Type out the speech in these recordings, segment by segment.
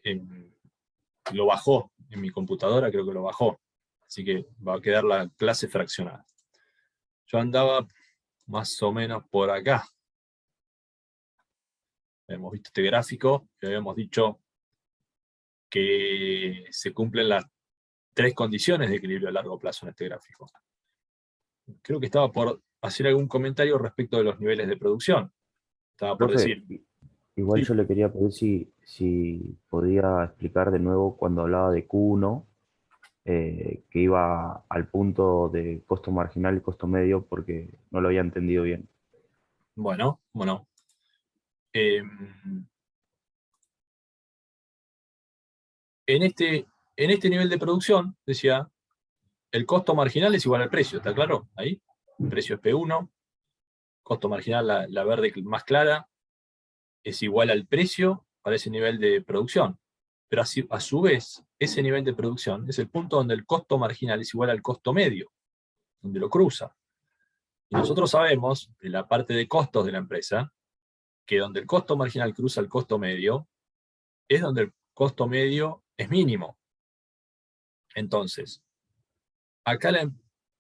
lo bajó en mi computadora, creo que lo bajó. Así que va a quedar la clase fraccionada. Yo andaba más o menos por acá. Hemos visto este gráfico, que habíamos dicho que se cumplen las 3 condiciones de equilibrio a largo plazo en este gráfico. Creo que estaba por hacer algún comentario respecto de los niveles de producción. Estaba por Profe, decir. igual Sí. yo le quería pedir si podía explicar de nuevo cuando hablaba de Q1, que iba al punto de costo marginal y costo medio, porque no lo había entendido bien. Bueno. Eh, en este nivel de producción, decía, el costo marginal es igual al precio, ¿está claro? Ahí. El precio es P1, costo marginal, la verde más clara, es igual al precio para ese nivel de producción. Pero a su vez, ese nivel de producción es el punto donde el costo marginal es igual al costo medio, donde lo cruza. Y nosotros sabemos, en la parte de costos de la empresa, que donde el costo marginal cruza el costo medio, es donde el costo medio es mínimo. Entonces, acá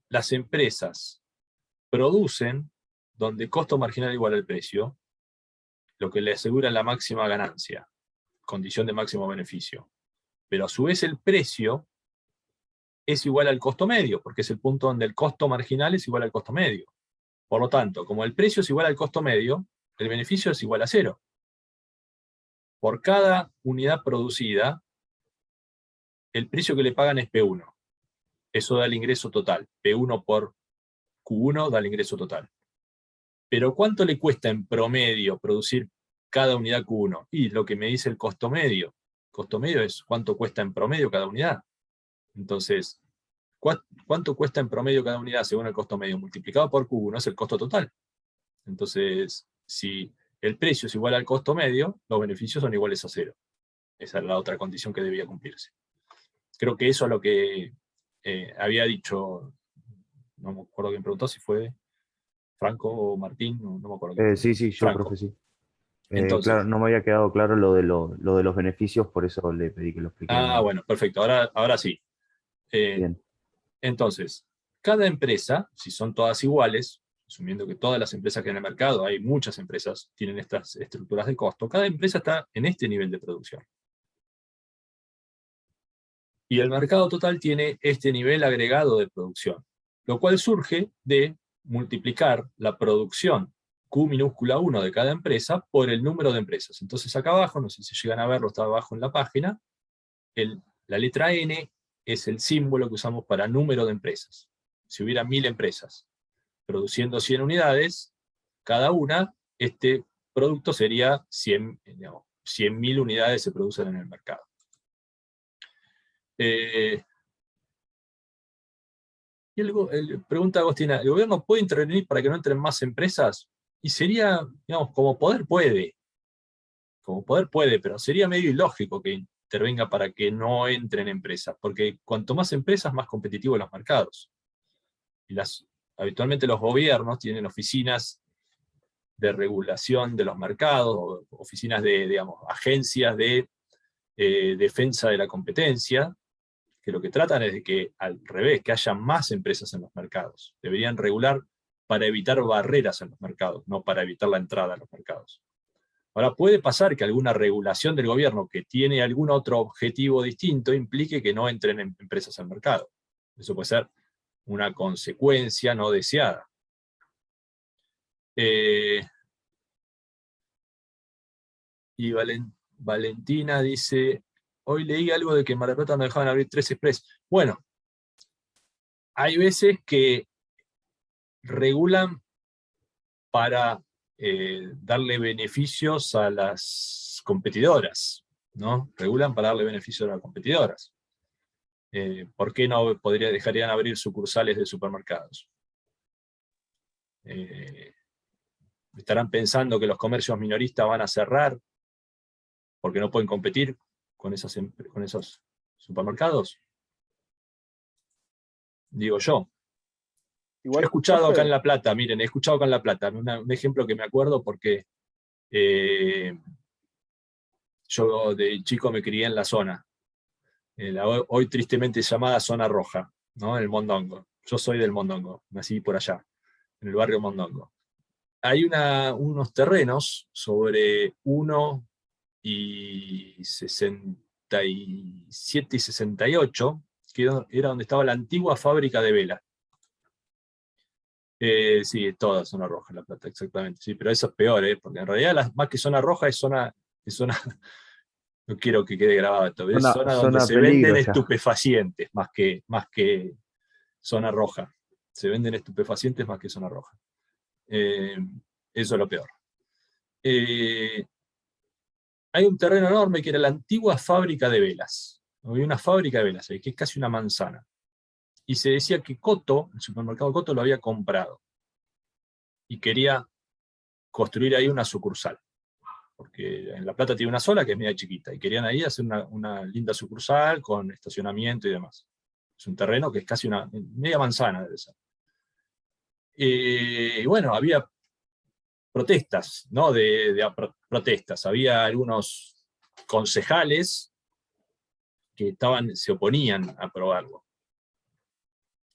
las empresas producen donde costo marginal igual al precio, lo que le asegura la máxima ganancia, condición de máximo beneficio. Pero a su vez el precio es igual al costo medio, porque es el punto donde el costo marginal es igual al costo medio. Por lo tanto, como el precio es igual al costo medio, el beneficio es igual a 0. Por cada unidad producida, el precio que le pagan es P1. Eso da el ingreso total. P1 por Q1 da el ingreso total. Pero ¿cuánto le cuesta en promedio producir cada unidad Q1? Y lo que me dice el costo medio. El costo medio es cuánto cuesta en promedio cada unidad. Entonces, ¿cuánto cuesta en promedio cada unidad según el costo medio? Multiplicado por Q1 es el costo total. Entonces, si el precio es igual al costo medio, los beneficios son iguales a 0. Esa es la otra condición que debía cumplirse. Creo que eso es lo que había dicho, no me acuerdo quién preguntó, si fue Franco o Martín, no me acuerdo quién Sí, preguntó. sí, yo, profe, Franco. sí. Claro, Entonces, no me había quedado claro lo de los beneficios, por eso le pedí que lo explique de nuevo. bueno, perfecto, ahora sí. Eh, Bien. entonces, cada empresa, si son todas iguales, asumiendo que todas las empresas que hay en el mercado, hay muchas empresas, tienen estas estructuras de costo, cada empresa está en este nivel de producción. Y el mercado total tiene este nivel agregado de producción, lo cual surge de multiplicar la producción Q minúscula 1 de cada empresa por el número de empresas. Entonces acá abajo, no sé si llegan a verlo, está abajo en la página, la letra N es el símbolo que usamos para número de empresas. Si hubiera 1000 empresas produciendo 100 unidades, cada una, este producto sería 100.000 unidades se producen en el mercado. Pregunta Agostina, ¿el gobierno puede intervenir para que no entren más empresas? Y sería, digamos, como poder puede, pero sería medio ilógico que intervenga para que no entren empresas, porque cuanto más empresas, más competitivos los mercados. Y habitualmente los gobiernos tienen oficinas de regulación de los mercados, oficinas de, digamos, agencias de defensa de la competencia, que lo que tratan es de que, al revés, que haya más empresas en los mercados. Deberían regular para evitar barreras en los mercados, no para evitar la entrada a los mercados. Ahora, puede pasar que alguna regulación del gobierno que tiene algún otro objetivo distinto implique que no entren empresas al mercado. Eso puede ser una consecuencia no deseada. Y Valentina dice, hoy leí algo de que en Mar del Plata no dejaban abrir 3 Express. Bueno, hay veces que regulan para darle beneficios a las competidoras, ¿no? Regulan para darle beneficios a las competidoras. ¿Por qué no dejarían abrir sucursales de supermercados? ¿Estarán pensando que los comercios minoristas van a cerrar porque no pueden competir con esos supermercados? Digo yo. Yo he Igual, escuchado acá en profe, La Plata, miren, he escuchado acá en La Plata, un ejemplo que me acuerdo porque Yo de chico me crié en la zona, hoy tristemente llamada zona roja, ¿no? En el Mondongo. Yo soy del Mondongo, nací por allá, en el barrio Mondongo. Hay unos terrenos sobre 1 y 67 y 68, que era donde estaba la antigua fábrica de vela. Sí, es toda zona roja La Plata, exactamente. Sí, pero eso es peor, porque en realidad más que zona roja es zona no quiero que quede grabado esto, es zona donde Zona se venden peligro ya. estupefacientes, más que zona roja. Se venden estupefacientes más que zona roja. Eso es lo peor. Hay un terreno enorme que era la antigua fábrica de velas. Había una fábrica de velas ahí, que es casi una manzana. Y se decía que Coto, el supermercado Coto, lo había comprado. Y quería construir ahí una sucursal. Porque en La Plata tiene una sola que es media chiquita. Y querían ahí hacer una linda sucursal con estacionamiento y demás. Es un terreno que es casi una media manzana, debe ser. Y bueno, había protestas, ¿no? Protestas. Había algunos concejales que se oponían a aprobarlo.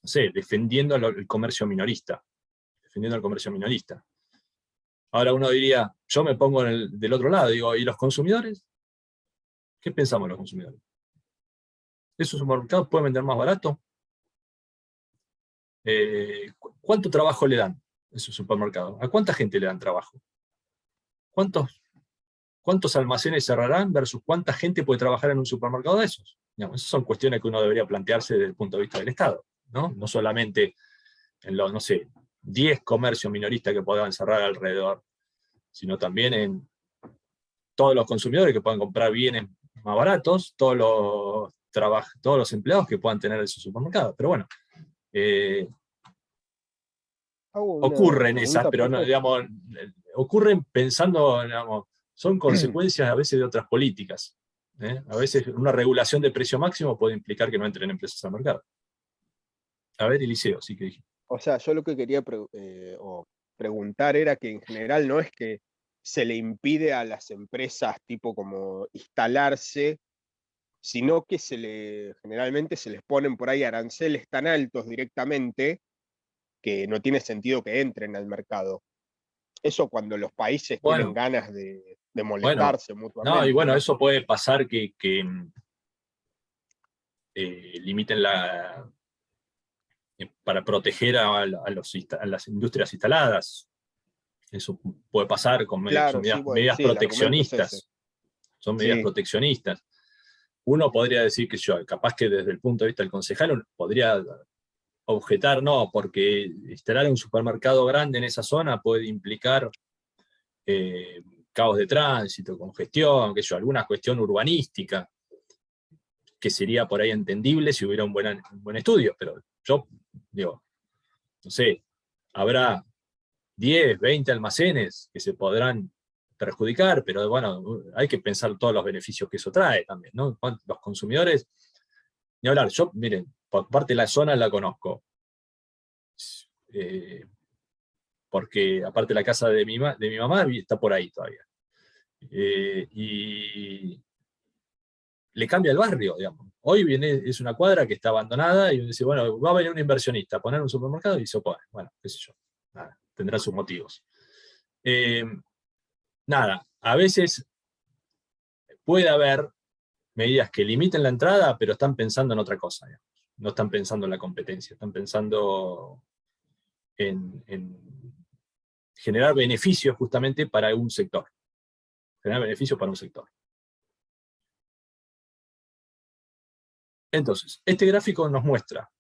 No sé, defendiendo el comercio minorista. Defendiendo el comercio minorista. Ahora uno diría, yo me pongo del otro lado, digo, ¿y los consumidores? ¿Qué pensamos los consumidores? ¿Esos supermercados pueden vender más barato? ¿Cuánto trabajo le dan esos supermercados? ¿A cuánta gente le dan trabajo? ¿Cuántos almacenes cerrarán versus cuánta gente puede trabajar en un supermercado de esos? Digamos, esas son cuestiones que uno debería plantearse desde el punto de vista del Estado, ¿no? No solamente en los, no sé, 10 comercios minoristas que puedan cerrar alrededor, sino también en todos los consumidores que puedan comprar bienes más baratos, todos los empleados que puedan tener esos supermercados. Pero bueno, Hago una ocurren esas, pregunta, pero no, profe. digamos, ocurren pensando, digamos, son consecuencias a veces de otras políticas. A veces una regulación de precio máximo puede implicar que no entren empresas al mercado. A ver, Eliseo, sí que dije. O sea, yo lo que quería o preguntar era que en general no es que se le impide a las empresas tipo como instalarse, sino que generalmente se les ponen por ahí aranceles tan altos directamente que no tiene sentido que entren al mercado. Eso cuando los países tienen Bueno, ganas de bueno, molestarse no, y mutuamente, bueno, ¿no? eso puede pasar que limiten para proteger a las industrias instaladas. Eso puede pasar son Claro, sí, bueno, medidas sí, el argumento es ese. proteccionistas. Son medidas Sí, proteccionistas. Uno podría decir que capaz que desde el punto de vista del concejal, uno podría objetar, no, porque instalar un supermercado grande en esa zona puede implicar eh, caos de tránsito, congestión, alguna cuestión urbanística, que sería por ahí entendible si hubiera un buen estudio, pero yo digo, no sé, habrá 10, 20 almacenes que se podrán perjudicar, pero bueno, hay que pensar todos los beneficios que eso trae también, ¿no? Los consumidores, ni hablar, yo, miren, por parte de la zona la conozco, porque aparte la casa de mi mamá está por ahí todavía. Y le cambia el barrio, digamos. Hoy es una cuadra que está abandonada y uno dice, bueno, va a venir un inversionista a poner un supermercado y se opone. Bueno, qué sé yo. Nada, tendrá sus motivos. Nada, a veces puede haber medidas que limiten la entrada, pero están pensando en otra cosa, digamos. No están pensando en la competencia, están pensando en generar beneficios justamente para un sector. Generar beneficios para un sector. Entonces, este gráfico nos muestra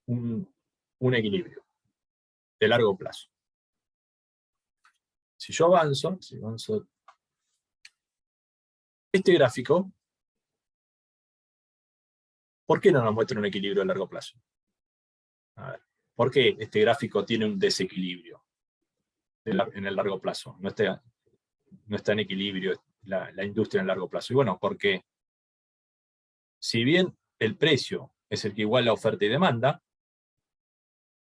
un equilibrio de largo plazo. Si yo avanzo, este gráfico, ¿por qué no nos muestra un equilibrio a largo plazo? A ver, ¿por qué este gráfico tiene un desequilibrio en el largo plazo? No está en equilibrio la industria en el largo plazo. Y bueno, porque si bien el precio es el que iguala oferta y demanda,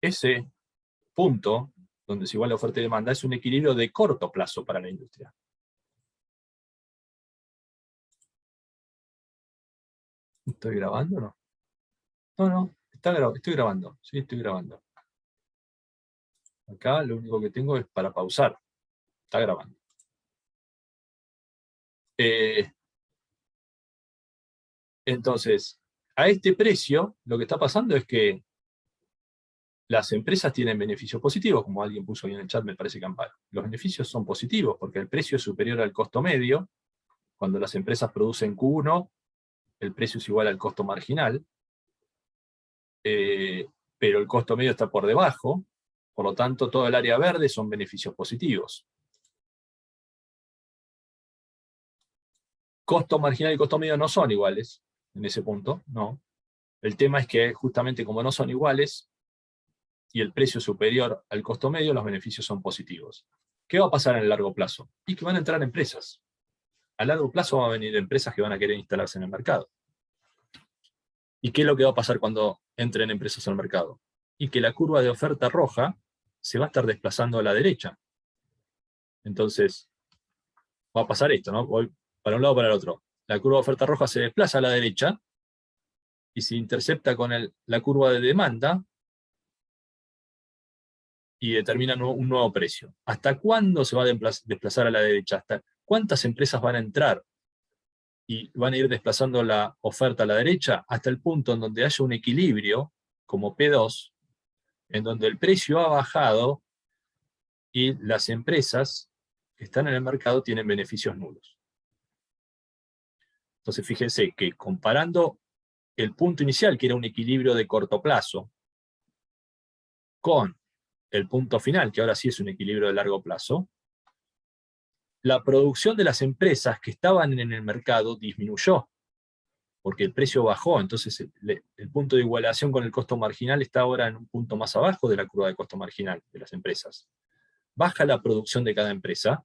ese punto donde se iguala oferta y demanda es un equilibrio de corto plazo para la industria. ¿Estoy grabando o no? No, estoy grabando. Sí, estoy grabando. Acá lo único que tengo es para pausar. Está grabando. Entonces, a este precio, lo que está pasando es que las empresas tienen beneficios positivos, como alguien puso ahí en el chat, me parece que Amparo. Los beneficios son positivos porque el precio es superior al costo medio. Cuando las empresas producen Q1, el precio es igual al costo marginal, pero el costo medio está por debajo, por lo tanto todo el área verde son beneficios positivos. Costo marginal y costo medio no son iguales en ese punto, no. El tema es que justamente como no son iguales y el precio es superior al costo medio, los beneficios son positivos. ¿Qué va a pasar en el largo plazo? Y que van a entrar empresas. A largo plazo van a venir empresas que van a querer instalarse en el mercado. ¿Y qué es lo que va a pasar cuando entren empresas al mercado? Y que la curva de oferta roja se va a estar desplazando a la derecha. Entonces, va a pasar esto, ¿no? Voy para un lado o para el otro. La curva de oferta roja se desplaza a la derecha y se intercepta con la curva de demanda y determina un nuevo precio. ¿Hasta cuándo se va a desplazar a la derecha? ¿Hasta cuántas empresas van a entrar y van a ir desplazando la oferta a la derecha? Hasta el punto en donde haya un equilibrio, como P2, en donde el precio ha bajado y las empresas que están en el mercado tienen beneficios nulos. Entonces fíjense que comparando el punto inicial, que era un equilibrio de corto plazo, con el punto final, que ahora sí es un equilibrio de largo plazo, la producción de las empresas que estaban en el mercado disminuyó, porque el precio bajó. Entonces el punto de igualación con el costo marginal está ahora en un punto más abajo de la curva de costo marginal de las empresas. Baja la producción de cada empresa,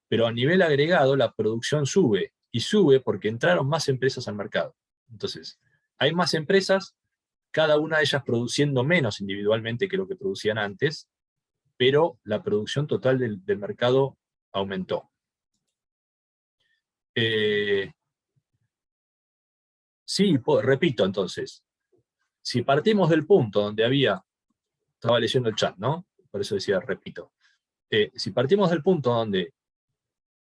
pero a nivel agregado la producción sube, y sube porque entraron más empresas al mercado. Entonces, hay más empresas, cada una de ellas produciendo menos individualmente que lo que producían antes, pero la producción total del mercado aumentó. Sí, repito entonces, si partimos del punto donde estaba leyendo el chat, ¿no? Por eso decía, repito. Si partimos del punto donde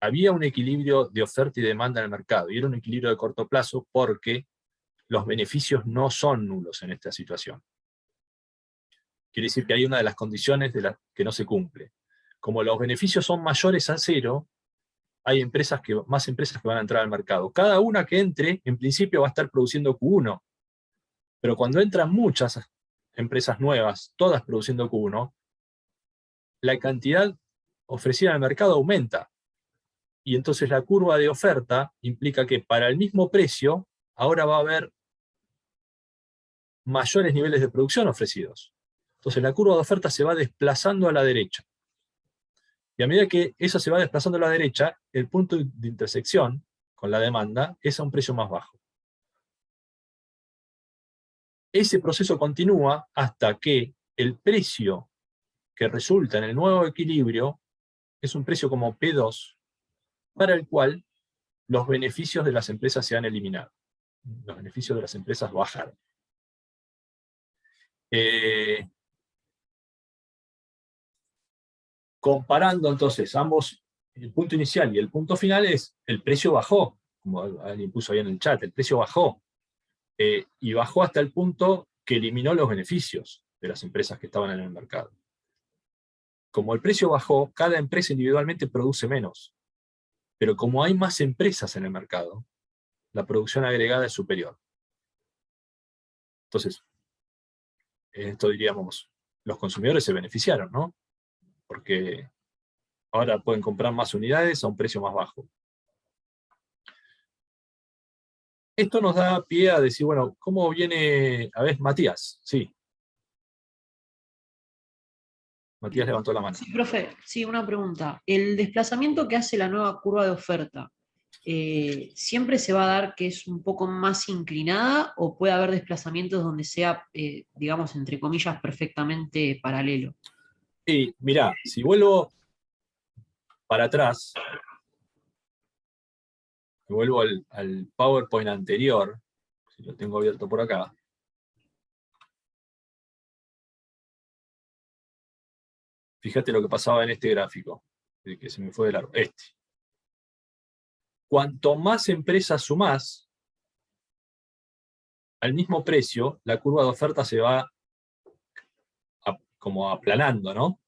había un equilibrio de oferta y demanda en el mercado, y era un equilibrio de corto plazo porque los beneficios no son nulos en esta situación. Quiere decir que hay una de las condiciones que no se cumple. Como los beneficios son mayores a cero, hay más empresas que van a entrar al mercado. Cada una que entre, en principio va a estar produciendo Q1, pero cuando entran muchas empresas nuevas, todas produciendo Q1, la cantidad ofrecida al mercado aumenta. Y entonces la curva de oferta implica que para el mismo precio, ahora va a haber mayores niveles de producción ofrecidos. Entonces la curva de oferta se va desplazando a la derecha. Y a medida que eso se va desplazando a la derecha, el punto de intersección con la demanda es a un precio más bajo. Ese proceso continúa hasta que el precio que resulta en el nuevo equilibrio es un precio como P2, para el cual los beneficios de las empresas se han eliminado. Los beneficios de las empresas bajaron. Comparando entonces ambos, el punto inicial y el punto final, es el precio bajó, como alguien puso ahí en el chat, el precio bajó, y bajó hasta el punto que eliminó los beneficios de las empresas que estaban en el mercado. Como el precio bajó, cada empresa individualmente produce menos, pero como hay más empresas en el mercado, la producción agregada es superior. Entonces, esto diríamos, los consumidores se beneficiaron, ¿no? Porque ahora pueden comprar más unidades a un precio más bajo. Esto nos da pie a decir, bueno, ¿cómo viene? A ver, Matías, sí. Matías levantó la mano. Sí, profe, sí, una pregunta. ¿El desplazamiento que hace la nueva curva de oferta, siempre se va a dar que es un poco más inclinada, o puede haber desplazamientos donde sea, digamos, entre comillas, perfectamente paralelo? Y mirá, si vuelvo para atrás, vuelvo al PowerPoint anterior, si lo tengo abierto por acá. Fíjate lo que pasaba en este gráfico, el que se me fue de largo, este. Cuanto más empresas sumás, al mismo precio, la curva de oferta se va como aplanando, ¿no?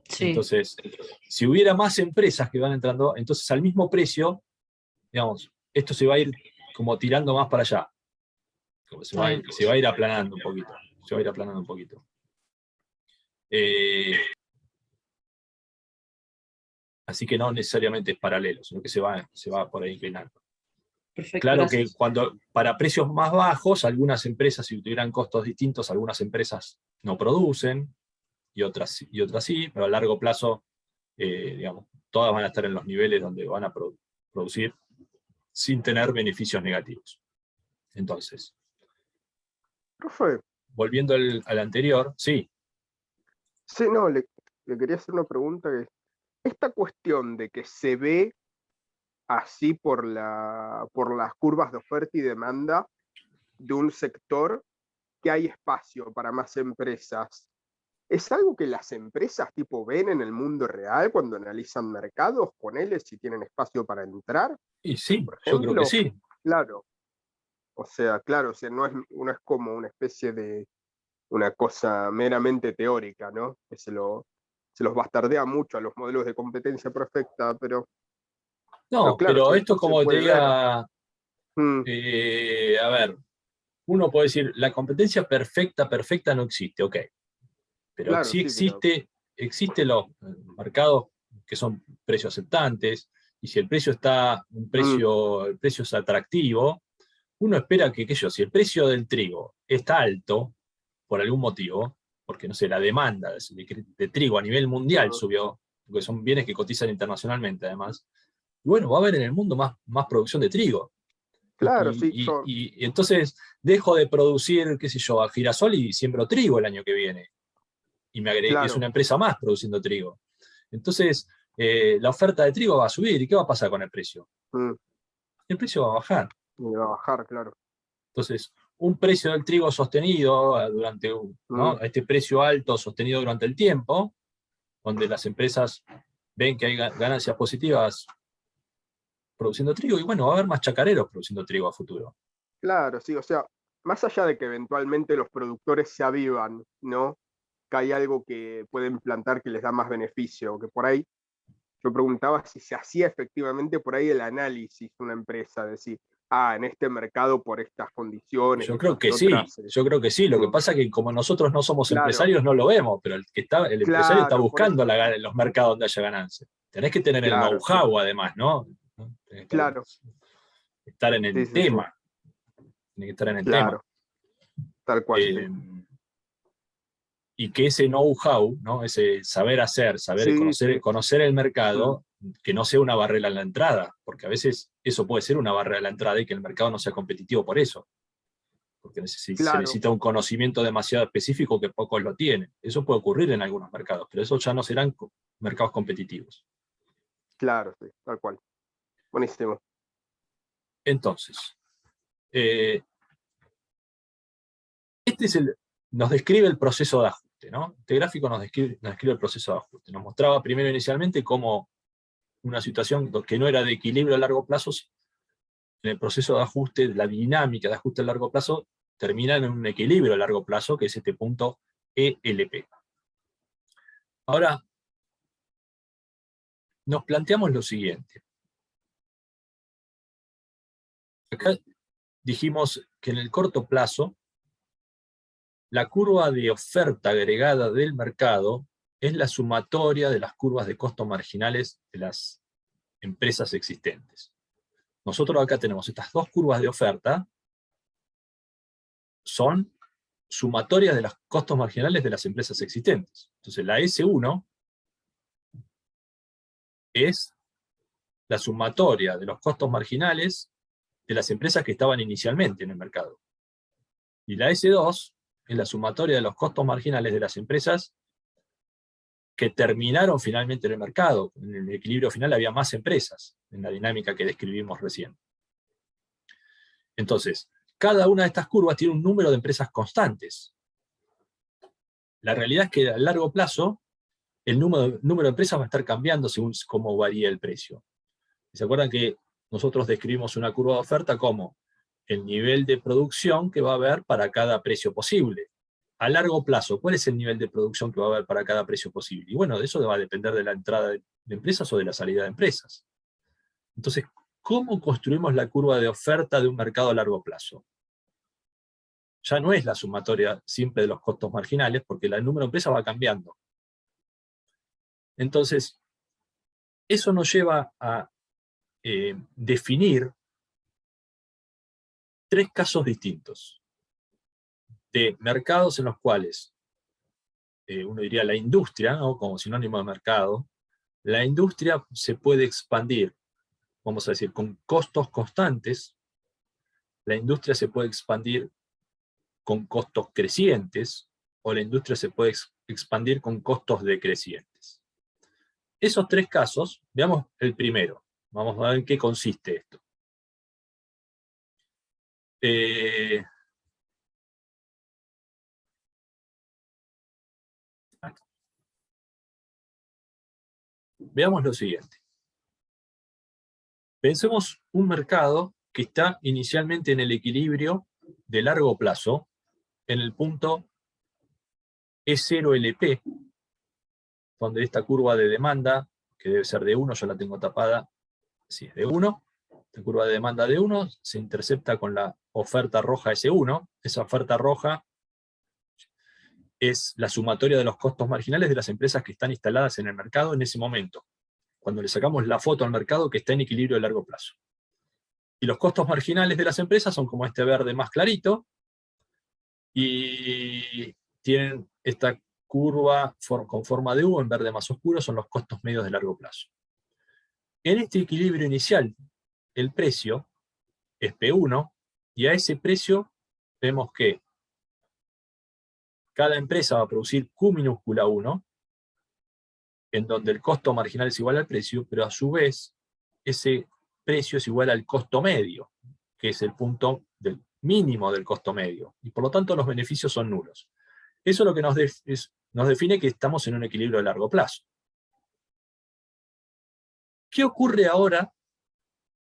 Sí, Entonces, si hubiera más empresas que van entrando, entonces al mismo precio, digamos, esto se va a ir como tirando más para allá. Como se va a ir aplanando un poquito. Se va a ir aplanando un poquito. Así que no necesariamente es paralelo, sino que se va por ahí inclinando. perfecto, Claro gracias. que para precios más bajos, algunas empresas, si tuvieran costos distintos, algunas empresas no producen, y otras sí, pero a largo plazo, digamos, todas van a estar en los niveles donde van a producir sin tener beneficios negativos. Entonces, Profe, volviendo al anterior, sí, sí, no, le quería hacer una pregunta que esta cuestión de que se ve así por las curvas de oferta y demanda de un sector que hay espacio para más empresas. ¿Es algo que las empresas tipo ven en el mundo real cuando analizan mercados? Ponele si tienen espacio para entrar, y sí, por yo creo que ejemplo. sí. Claro, claro, o sea, no es como una especie de una cosa meramente teórica, ¿no? Que se los bastardea mucho a los modelos de competencia perfecta, pero No, claro, pero si esto esto se como te puede ver. diga, Mm, a ver, uno puede decir, la competencia perfecta no existe, ok, pero claro, sí sí, pero existen los mercados que son precios aceptantes, y si el precio mm, el precio es atractivo, uno espera que, qué sé yo, si el precio del trigo está alto, por algún motivo, porque no sé, la demanda de trigo a nivel mundial mm, subió, porque son bienes que cotizan internacionalmente además, y bueno, va a haber en el mundo más producción de trigo. claro, sí, Y entonces dejo de producir, qué sé yo, a girasol y siembro trigo el año que viene. Y es claro, una empresa más produciendo trigo. Entonces, la oferta de trigo va a subir. ¿Y qué va a pasar con el precio? mm, El precio va a bajar. y va a bajar, claro. Entonces, un precio del trigo sostenido Mm, ¿no? Este precio alto sostenido durante el tiempo, donde las empresas ven que hay ganancias positivas produciendo trigo, y bueno, va a haber más chacareros produciendo trigo a futuro. claro, sí, o sea, más allá de que eventualmente los productores se avivan, ¿no? Que hay algo que pueden plantar que les da más beneficio, que por ahí yo preguntaba si se hacía efectivamente por ahí el análisis de una empresa, decir, en este mercado por estas condiciones, Yo creo estas y que sí, otras. yo creo que sí. Lo que Mm, pasa es que como nosotros no somos claro, empresarios, no lo vemos, pero el empresario está claro, por buscando eso, los mercados donde haya ganancia. Tenés que tener el claro, sí, know-how, además, ¿no? Tenés que claro, estar en sí, el sí, sí, tema. Tenés que estar en el tema. claro, tal cual, sí. Eh, y que ese know-how, ¿no? Ese saber hacer, saber Sí, sí. conocer el Mm, mercado, que no sea una barrera a la entrada, porque a veces eso puede ser una barrera a la entrada y que el mercado no sea competitivo por eso, porque se claro, necesita un conocimiento demasiado específico que pocos lo tienen. Eso puede ocurrir en algunos mercados, pero esos ya no serán mercados competitivos. claro, sí, tal cual. Buenísimo. Entonces, eh, nos describe el proceso de ajuste, ¿no? Este gráfico nos describe el proceso de ajuste. Nos mostraba primero inicialmente cómo una situación que no era de equilibrio a largo plazo, en el proceso de ajuste, la dinámica de ajuste a largo plazo, termina en un equilibrio a largo plazo, que es este punto ELP. Ahora, nos planteamos lo siguiente. Acá dijimos que en el corto plazo, la curva de oferta agregada del mercado es la sumatoria de las curvas de costo marginales de las empresas existentes. Nosotros acá tenemos estas dos curvas de oferta, son sumatorias de los costos marginales de las empresas existentes. Entonces la S1 es la sumatoria de los costos marginales de las empresas que estaban inicialmente en el mercado. Y la S2 es la sumatoria de los costos marginales de las empresas que terminaron finalmente en el mercado. En el equilibrio final había más empresas, en la dinámica que describimos recién. Entonces, cada una de estas curvas tiene un número de empresas constantes. La realidad es que a largo plazo el número de empresas va a estar cambiando según cómo varía el precio. ¿Se acuerdan que nosotros describimos una curva de oferta como el nivel de producción que va a haber para cada precio posible? A largo plazo, ¿cuál es el nivel de producción que va a haber para cada precio posible? Y bueno, de eso va a depender de la entrada de empresas o de la salida de empresas. Entonces, ¿cómo construimos la curva de oferta de un mercado a largo plazo? Ya no es la sumatoria simple de los costos marginales, porque el número de empresas va cambiando. Entonces, eso nos lleva a definir 3 casos distintos de mercados en los cuales, uno diría la industria, ¿no?, como sinónimo de mercado, la industria se puede expandir, vamos a decir, con costos constantes, la industria se puede expandir con costos crecientes, o la industria se puede expandir con costos decrecientes. Esos 3 casos, veamos el primero. Vamos a ver en qué consiste esto. Veamos lo siguiente. Pensemos un mercado que está inicialmente en el equilibrio de largo plazo, en el punto E0LP, donde esta curva de demanda, que debe ser de 1, yo la tengo tapada, sí, es de 1, la curva de demanda de 1 se intercepta con la oferta roja S1, esa oferta roja es la sumatoria de los costos marginales de las empresas que están instaladas en el mercado en ese momento, cuando le sacamos la foto al mercado que está en equilibrio de largo plazo. Y los costos marginales de las empresas son como este verde más clarito, y tienen esta curva con forma de U en verde más oscuro, son los costos medios de largo plazo. En este equilibrio inicial, el precio es P1, y a ese precio vemos que cada empresa va a producir Q minúscula 1, en donde el costo marginal es igual al precio, pero a su vez ese precio es igual al costo medio, que es el punto del mínimo del costo medio, y por lo tanto los beneficios son nulos. Eso es lo que nos define que estamos en un equilibrio de largo plazo. ¿Qué ocurre ahora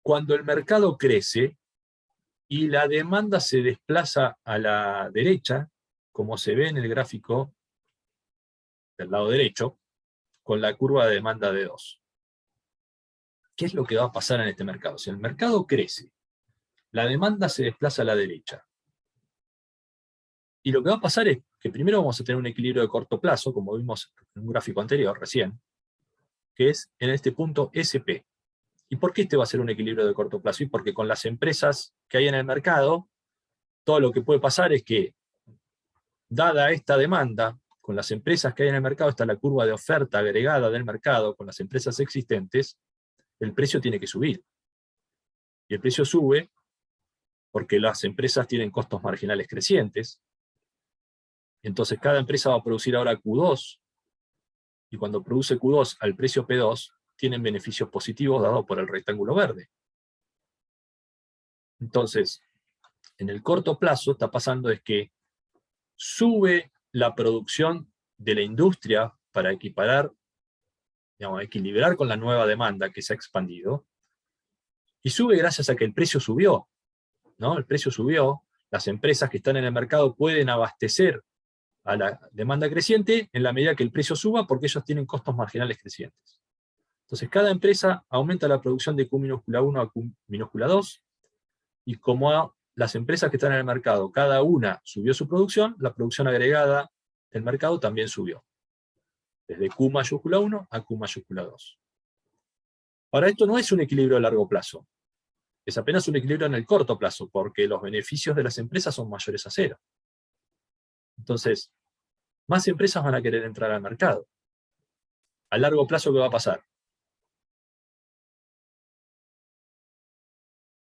cuando el mercado crece y la demanda se desplaza a la derecha, como se ve en el gráfico del lado derecho, con la curva de demanda de 2? ¿Qué es lo que va a pasar en este mercado? Si el mercado crece, la demanda se desplaza a la derecha, y lo que va a pasar es que primero vamos a tener un equilibrio de corto plazo, como vimos en un gráfico anterior recién, que es en este punto SP. ¿Y por qué este va a ser un equilibrio de corto plazo? Y porque con las empresas que hay en el mercado, todo lo que puede pasar es que, dada esta demanda, con las empresas que hay en el mercado, está la curva de oferta agregada del mercado con las empresas existentes, el precio tiene que subir. Y el precio sube porque las empresas tienen costos marginales crecientes. Entonces cada empresa va a producir ahora Q2, y cuando produce Q2 al precio P2, tienen beneficios positivos dados por el rectángulo verde. Entonces, en el corto plazo está pasando es que sube la producción de la industria para equiparar, digamos, equilibrar con la nueva demanda que se ha expandido, y sube gracias a que el precio subió, ¿no? El precio subió, las empresas que están en el mercado pueden abastecer a la demanda creciente en la medida que el precio suba, porque ellos tienen costos marginales crecientes. Entonces cada empresa aumenta la producción de Q minúscula 1 a Q minúscula 2, y como las empresas que están en el mercado, cada una subió su producción, la producción agregada del mercado también subió, desde Q mayúscula 1 a Q mayúscula 2. Ahora, esto no es un equilibrio a largo plazo, es apenas un equilibrio en el corto plazo, porque los beneficios de las empresas son mayores a 0. Entonces, más empresas van a querer entrar al mercado. A largo plazo, ¿qué va a pasar?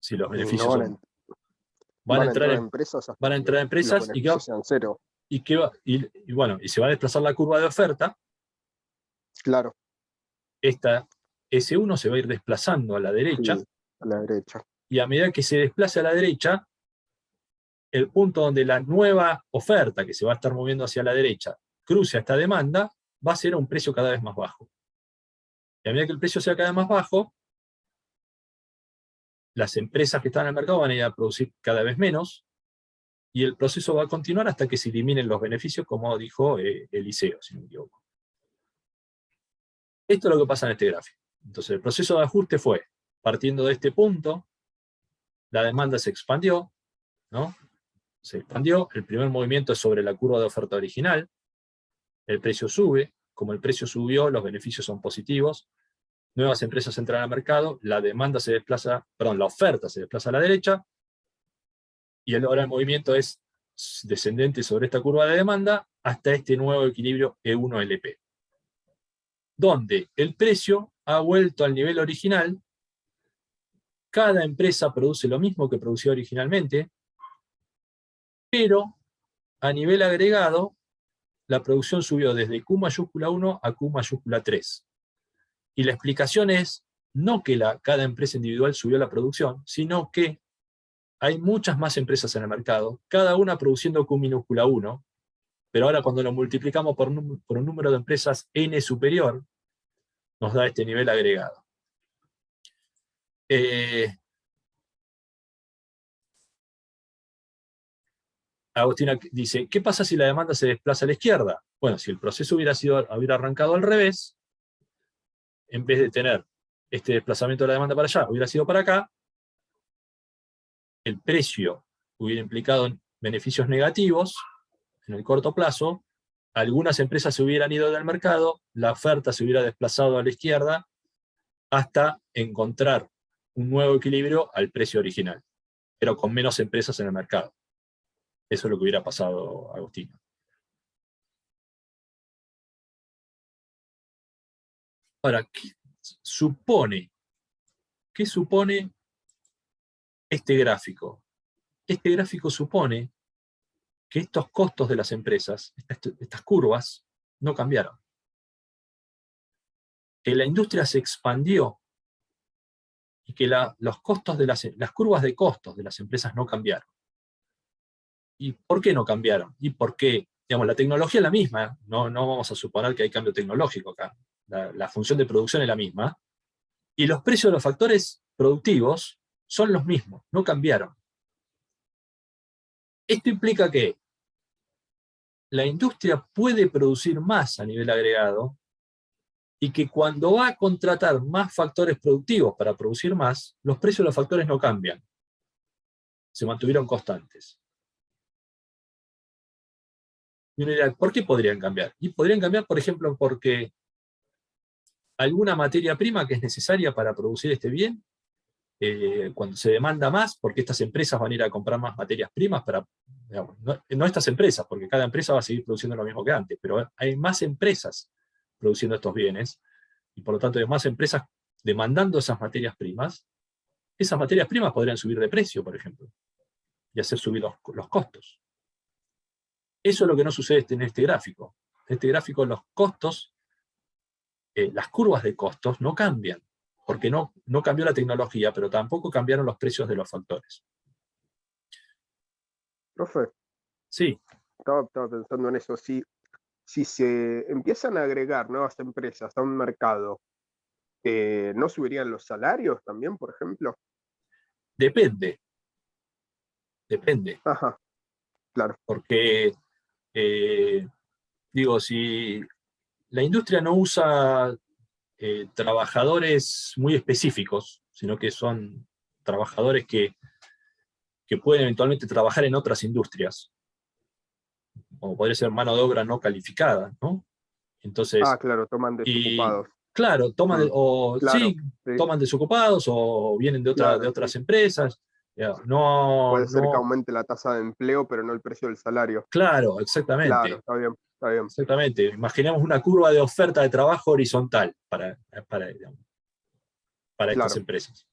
Si los beneficios No van a entrar empresas hasta van a entrar que empresas los beneficios sean 0. y bueno, y se va a desplazar la curva de oferta. Claro. Esta S1 se va a ir desplazando a la derecha, Sí, a la derecha. y a medida que se desplace a la derecha, el punto donde la nueva oferta que se va a estar moviendo hacia la derecha cruce a esta demanda, va a ser a un precio cada vez más bajo. Y a medida que el precio sea cada vez más bajo, las empresas que están en el mercado van a ir a producir cada vez menos, y el proceso va a continuar hasta que se eliminen los beneficios, como dijo Eliseo, si no me equivoco. Esto es lo que pasa en este gráfico. Entonces el proceso de ajuste fue, partiendo de este punto, la demanda se expandió, ¿no? Se expandió, el primer movimiento es sobre la curva de oferta original, el precio sube, como el precio subió, los beneficios son positivos, nuevas empresas entran al mercado, la demanda se desplaza, perdón, la oferta se desplaza a la derecha, y ahora el movimiento es descendente sobre esta curva de demanda hasta este nuevo equilibrio E1-LP, donde el precio ha vuelto al nivel original, cada empresa produce lo mismo que producía originalmente, pero a nivel agregado, la producción subió desde Q mayúscula 1 a Q mayúscula 3. Y la explicación es, no que cada empresa individual subió la producción, sino que hay muchas más empresas en el mercado, cada una produciendo Q minúscula 1, pero ahora cuando lo multiplicamos por un número de empresas n superior, nos da este nivel agregado. Agustina dice, ¿qué pasa si la demanda se desplaza a la izquierda? Bueno, si el proceso hubiera arrancado al revés, en vez de tener este desplazamiento de la demanda para allá, hubiera sido para acá, el precio hubiera implicado beneficios negativos en el corto plazo, algunas empresas se hubieran ido del mercado, la oferta se hubiera desplazado a la izquierda, hasta encontrar un nuevo equilibrio al precio original, pero con menos empresas en el mercado. Eso es lo que hubiera pasado, Agustina. Ahora, ¿qué supone este gráfico? Este gráfico supone que estos costos de las empresas, estas curvas, no cambiaron. Que la industria se expandió y que los costos de las curvas de costos de las empresas no cambiaron. ¿Y por qué no cambiaron? Y porque, digamos, la tecnología es la misma, no vamos a suponer que hay cambio tecnológico acá. La función de producción es la misma, y los precios de los factores productivos son los mismos, no cambiaron. Esto implica que la industria puede producir más a nivel agregado, y que cuando va a contratar más factores productivos para producir más, los precios de los factores no cambian. Se mantuvieron constantes. Y uno dirá, ¿por qué podrían cambiar? Y podrían cambiar, por ejemplo, porque alguna materia prima que es necesaria para producir este bien, cuando se demanda más, porque estas empresas van a ir a comprar más materias primas para, digamos, no estas empresas, porque cada empresa va a seguir produciendo lo mismo que antes, pero hay más empresas produciendo estos bienes, y por lo tanto hay más empresas demandando esas materias primas podrían subir de precio, por ejemplo, y hacer subir los costos. Eso es lo que no sucede en este gráfico. En este gráfico los costos, las curvas de costos no cambian, porque no cambió la tecnología, pero tampoco cambiaron los precios de los factores. Profe, Sí. estaba pensando en eso. Si se empiezan a agregar nuevas empresas a un mercado, ¿no subirían los salarios también, por ejemplo? Depende. Ajá, claro. Porque, digo, si la industria no usa trabajadores muy específicos, sino que son trabajadores que pueden eventualmente trabajar en otras industrias, como podría ser mano de obra no calificada, ¿no? Entonces, Claro, toman desocupados. Claro, Claro, sí, sí, toman desocupados o vienen de claro, otras sí. empresas. Puede ser que aumente la tasa de empleo, pero no el precio del salario. Claro, Claro, exactamente. está bien, está bien. Exactamente. Imaginemos una curva de oferta de trabajo horizontal para estas Claro. empresas.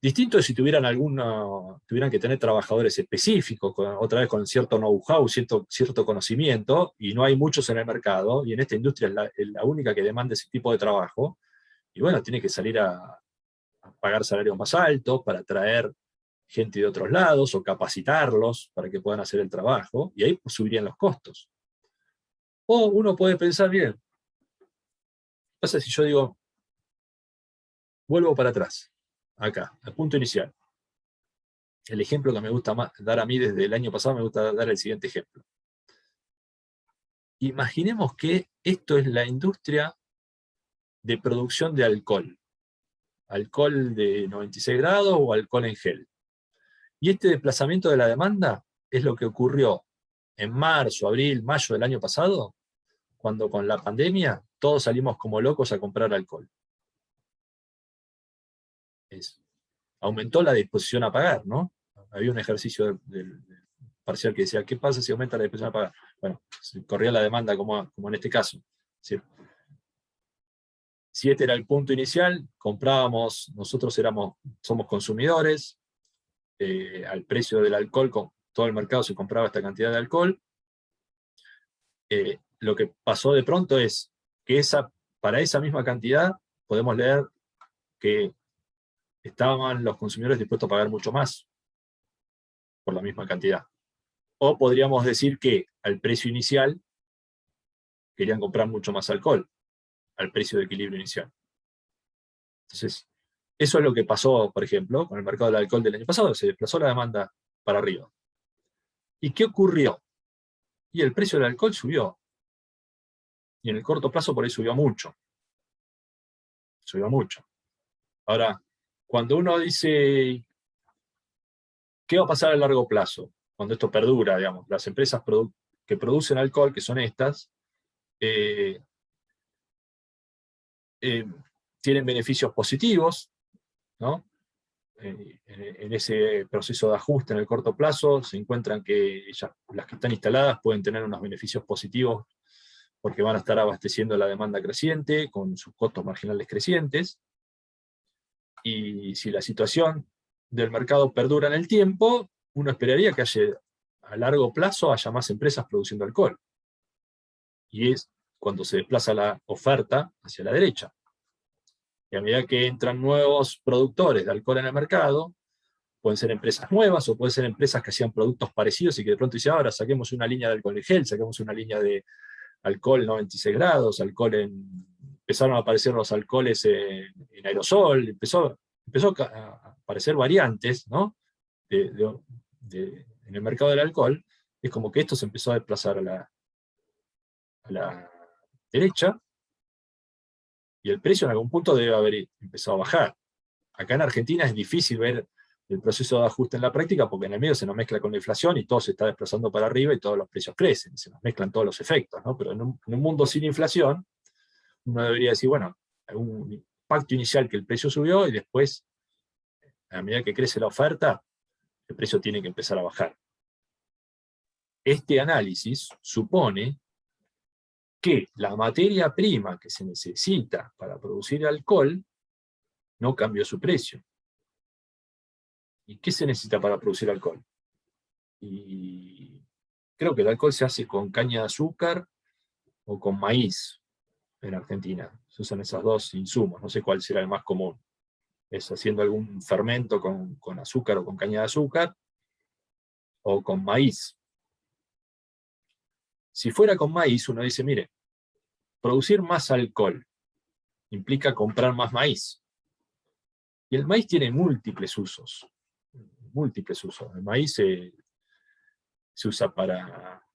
Distinto es si tuvieran que tener trabajadores específicos, otra vez con cierto know-how, cierto conocimiento, y no hay muchos en el mercado, y en esta industria es la única que demanda ese tipo de trabajo, y bueno, tiene que salir a pagar salarios más altos para atraer gente de otros lados o capacitarlos para que puedan hacer el trabajo, y ahí pues, subirían los costos. O uno puede pensar, bien, pasa si yo digo, vuelvo para atrás, acá, al punto inicial. El ejemplo que me gusta más dar a mí desde el año pasado, me gusta dar el siguiente ejemplo. Imaginemos que esto es la industria de producción de alcohol. Alcohol de 96 grados o alcohol en gel. Y este desplazamiento de la demanda es lo que ocurrió en marzo, abril, mayo del año pasado, cuando con la pandemia todos salimos como locos a comprar alcohol. Aumentó la disposición a pagar, ¿no? Había un ejercicio del parcial que decía, ¿qué pasa si aumenta la disposición a pagar? Bueno, corría la demanda como en este caso. Es decir, si este era el punto inicial, comprábamos, nosotros somos consumidores, al precio del alcohol, con todo el mercado se compraba esta cantidad de alcohol. Lo que pasó de pronto es que para esa misma cantidad podemos leer que estaban los consumidores dispuestos a pagar mucho más por la misma cantidad. O podríamos decir que al precio inicial querían comprar mucho más alcohol, al precio de equilibrio inicial. Entonces, eso es lo que pasó, por ejemplo, con el mercado del alcohol del año pasado, se desplazó la demanda para arriba. ¿Y qué ocurrió? Y el precio del alcohol subió. Y en el corto plazo por ahí subió mucho. Subió mucho. Ahora, cuando uno dice, ¿qué va a pasar a largo plazo? Cuando esto perdura, digamos, las empresas que producen alcohol, que son estas, tienen beneficios positivos, ¿no? En ese proceso de ajuste en el corto plazo se encuentran que las que están instaladas pueden tener unos beneficios positivos porque van a estar abasteciendo la demanda creciente con sus costos marginales crecientes. Y si la situación del mercado perdura en el tiempo, uno esperaría que a largo plazo haya más empresas produciendo alcohol. Y es cuando se desplaza la oferta hacia la derecha. Y a medida que entran nuevos productores de alcohol en el mercado, pueden ser empresas nuevas o pueden ser empresas que hacían productos parecidos y que de pronto dicen, ahora saquemos una línea de alcohol en gel, saquemos una línea de alcohol 96 grados, empezaron a aparecer los alcoholes en aerosol, empezó a aparecer variantes, ¿no? En el mercado del alcohol. Es como que esto se empezó a desplazar a la derecha, y el precio en algún punto debe haber empezado a bajar. Acá en Argentina es difícil ver el proceso de ajuste en la práctica, porque en el medio se nos mezcla con la inflación y todo se está desplazando para arriba y todos los precios crecen, se nos mezclan todos los efectos, ¿no? Pero en un mundo sin inflación, uno debería decir, bueno, hay un impacto inicial que el precio subió y después, a medida que crece la oferta, el precio tiene que empezar a bajar. Este análisis supone que la materia prima que se necesita para producir alcohol no cambió su precio. ¿Y qué se necesita para producir alcohol? Y creo que el alcohol se hace con caña de azúcar o con maíz en Argentina. Se usan esos dos insumos, no sé cuál será el más común. Es haciendo algún fermento con azúcar o con caña de azúcar, o con maíz. Si fuera con maíz, uno dice, mire, producir más alcohol implica comprar más maíz. Y el maíz tiene múltiples usos. Múltiples usos. El maíz se usa para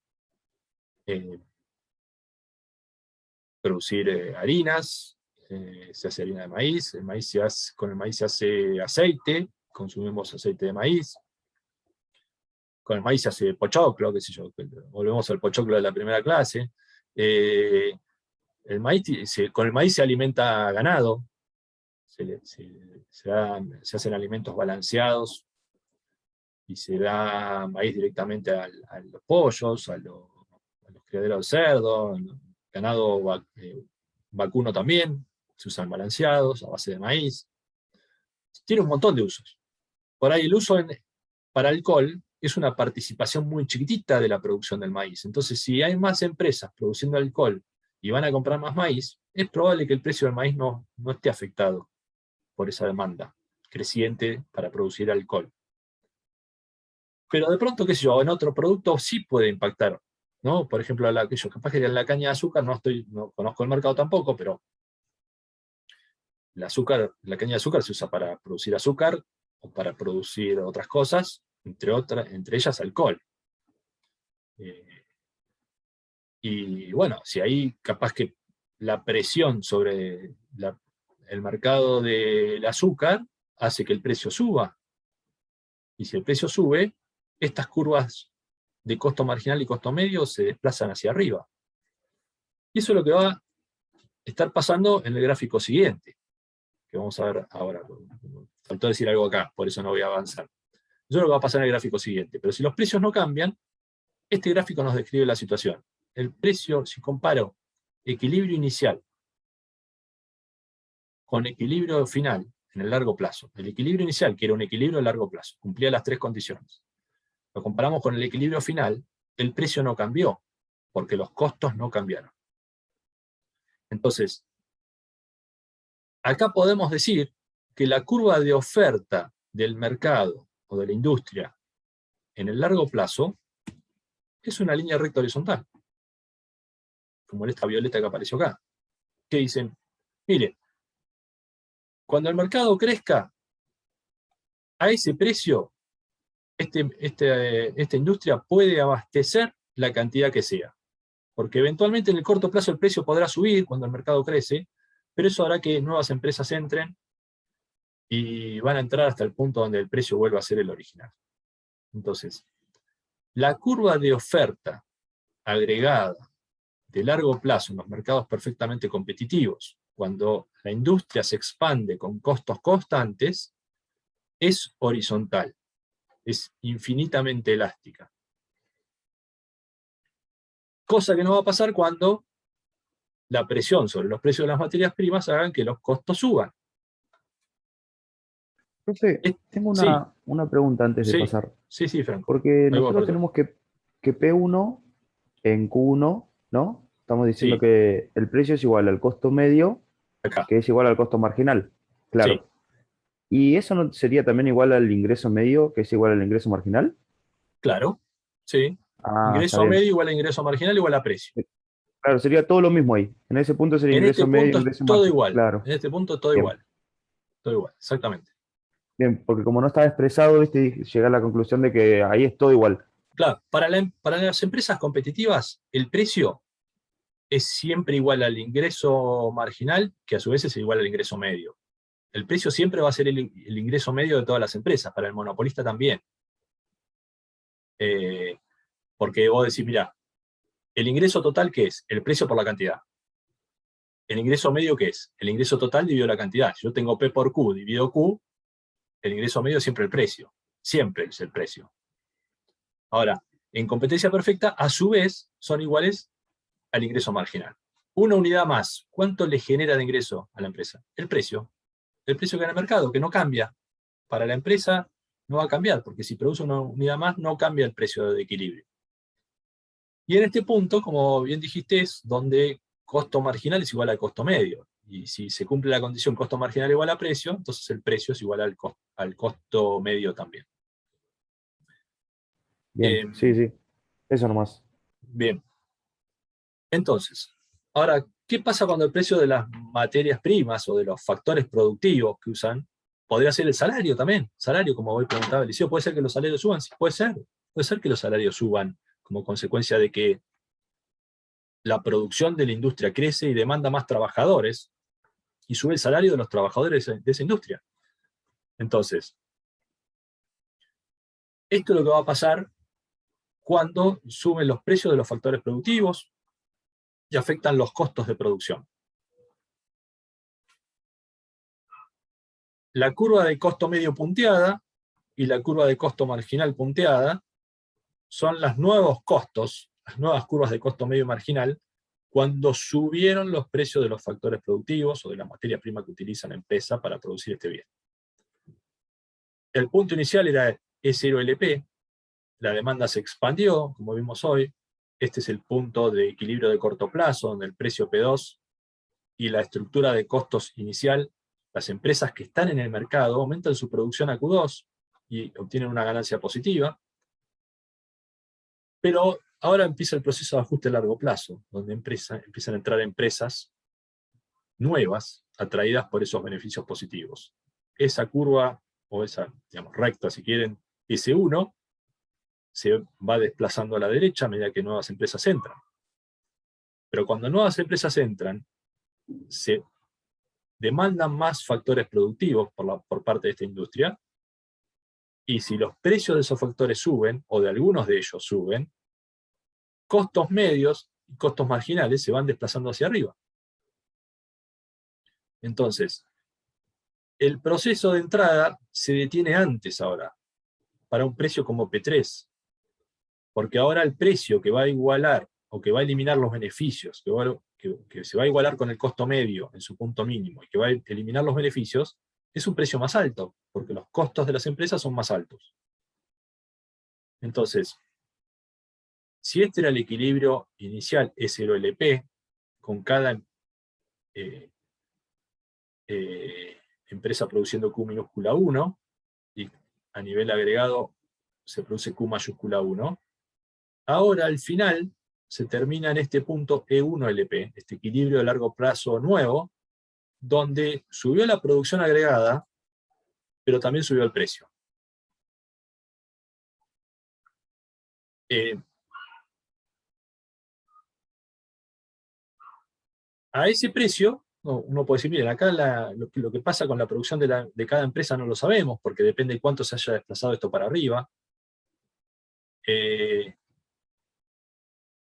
producir harinas, se hace harina de maíz, con el maíz se hace aceite, consumimos aceite de maíz, con el maíz se hace pochoclo, qué sé yo, volvemos al pochoclo de la primera clase. Con el maíz se alimenta ganado, se hacen alimentos balanceados, y se da maíz directamente a los pollos, a los criaderos de cerdo, ganado vacuno también, se usan balanceados a base de maíz. Tiene un montón de usos. Por ahí el uso para alcohol es una participación muy chiquitita de la producción del maíz. Entonces, si hay más empresas produciendo alcohol y van a comprar más maíz, es probable que el precio del maíz no esté afectado por esa demanda creciente para producir alcohol. Pero de pronto, qué sé yo, en otro producto sí puede impactar, ¿no? Por ejemplo, capaz que en la caña de azúcar no conozco el mercado tampoco, pero la caña de azúcar se usa para producir azúcar o para producir otras cosas, entre ellas alcohol. Y bueno, si ahí capaz que la presión sobre el mercado del azúcar hace que el precio suba. Y si el precio sube, estas curvas de costo marginal y costo medio se desplazan hacia arriba. Y eso es lo que va a estar pasando en el gráfico siguiente, que vamos a ver ahora. Faltó decir algo acá, por eso no voy a avanzar. Eso es lo que va a pasar en el gráfico siguiente. Pero si los precios no cambian, este gráfico nos describe la situación. El precio, si comparo equilibrio inicial con equilibrio final en el largo plazo, el equilibrio inicial, que era un equilibrio a largo plazo, cumplía las tres condiciones. Lo comparamos con el equilibrio final, el precio no cambió, porque los costos no cambiaron. Entonces, acá podemos decir que la curva de oferta del mercado o de la industria en el largo plazo es una línea recta horizontal, como en esta violeta que apareció acá, que dicen, mire, cuando el mercado crezca, a ese precio, esta industria puede abastecer la cantidad que sea. Porque eventualmente en el corto plazo el precio podrá subir cuando el mercado crece, pero eso hará que nuevas empresas entren y van a entrar hasta el punto donde el precio vuelva a ser el original. Entonces, la curva de oferta agregada de largo plazo en los mercados perfectamente competitivos, cuando la industria se expande con costos constantes, es horizontal, es infinitamente elástica. Cosa que no va a pasar cuando la presión sobre los precios de las materias primas hagan que los costos suban. Profe, tengo Sí, una pregunta antes de sí, pasar. sí, Franco. Porque Ahí voy por nosotros eso. tenemos que P1 en Q1, ¿no? Estamos diciendo Sí, que el precio es igual al costo medio, acá. que es igual al costo marginal. Sí, Claro. ¿Y eso no sería también igual al ingreso medio, que es igual al ingreso marginal? claro. Sí. Ah, está Ingreso bien. medio igual a ingreso marginal igual a precio. Claro, sería todo lo mismo ahí. En ese punto sería En este ingreso medio, punto es ingreso todo marginal. igual. Claro. En este punto todo Bien. igual. Todo igual, exactamente. Bien, porque como no estaba expresado, ¿viste? Llegué a la conclusión de que ahí es todo igual. Claro, para las empresas competitivas, el precio es siempre igual al ingreso marginal, que a su vez es igual al ingreso medio. El precio siempre va a ser el ingreso medio de todas las empresas, para el monopolista también. Porque vos decís, mirá, el ingreso total, ¿qué es? El precio por la cantidad. El ingreso medio, ¿qué es? El ingreso total dividido la cantidad. Si yo tengo P por Q dividido Q, el ingreso medio es siempre el precio. Siempre es el precio. Ahora, en competencia perfecta, a su vez, son iguales al ingreso marginal. Una unidad más, ¿cuánto le genera de ingreso a la empresa? El precio. El precio que hay en el mercado, que no cambia. Para la empresa no va a cambiar, porque si produce una unidad más, no cambia el precio de equilibrio. Y en este punto, como bien dijiste, es donde costo marginal es igual al costo medio. Y si se cumple la condición costo marginal igual a precio, entonces el precio es igual al costo medio también. Bien, sí, sí. Eso nomás. Bien. Entonces, ahora, ¿qué pasa cuando el precio de las materias primas o de los factores productivos que usan podría ser el salario también? Salario, como hoy preguntaba Eliseo, ¿puede ser que los salarios suban? Sí, puede ser. Puede ser que los salarios suban como consecuencia de que la producción de la industria crece y demanda más trabajadores y sube el salario de los trabajadores de esa industria. Entonces, esto es lo que va a pasar cuando suben los precios de los factores productivos y afectan los costos de producción. La curva de costo medio punteada y la curva de costo marginal punteada son los nuevos costos, las nuevas curvas de costo medio y marginal, cuando subieron los precios de los factores productivos o de la materia prima que utiliza la empresa para producir este bien. El punto inicial era E0LP, la demanda se expandió, como vimos hoy. Este es el punto de equilibrio de corto plazo, donde el precio P2 y la estructura de costos inicial, las empresas que están en el mercado aumentan su producción a Q2 y obtienen una ganancia positiva. Pero ahora empieza el proceso de ajuste a largo plazo, donde empiezan a entrar empresas nuevas, atraídas por esos beneficios positivos. Esa curva, o esa, digamos, recta, si quieren, S1, se va desplazando a la derecha a medida que nuevas empresas entran. Pero cuando nuevas empresas entran, se demandan más factores productivos por parte de esta industria, y si los precios de esos factores suben, o de algunos de ellos suben, costos medios y costos marginales se van desplazando hacia arriba. Entonces, el proceso de entrada se detiene antes ahora, para un precio como P3, porque ahora el precio que va a igualar, o que va a eliminar los beneficios, que se va a igualar con el costo medio en su punto mínimo, y que va a eliminar los beneficios, es un precio más alto, porque los costos de las empresas son más altos. Entonces, si este era el equilibrio inicial S0LP, con cada empresa produciendo Q minúscula 1, y a nivel agregado se produce Q mayúscula 1, ahora al final se termina en este punto E1LP, este equilibrio de largo plazo nuevo, donde subió la producción agregada, pero también subió el precio. A ese precio, uno puede decir, miren, acá lo que pasa con la producción de cada empresa no lo sabemos, porque depende de cuánto se haya desplazado esto para arriba.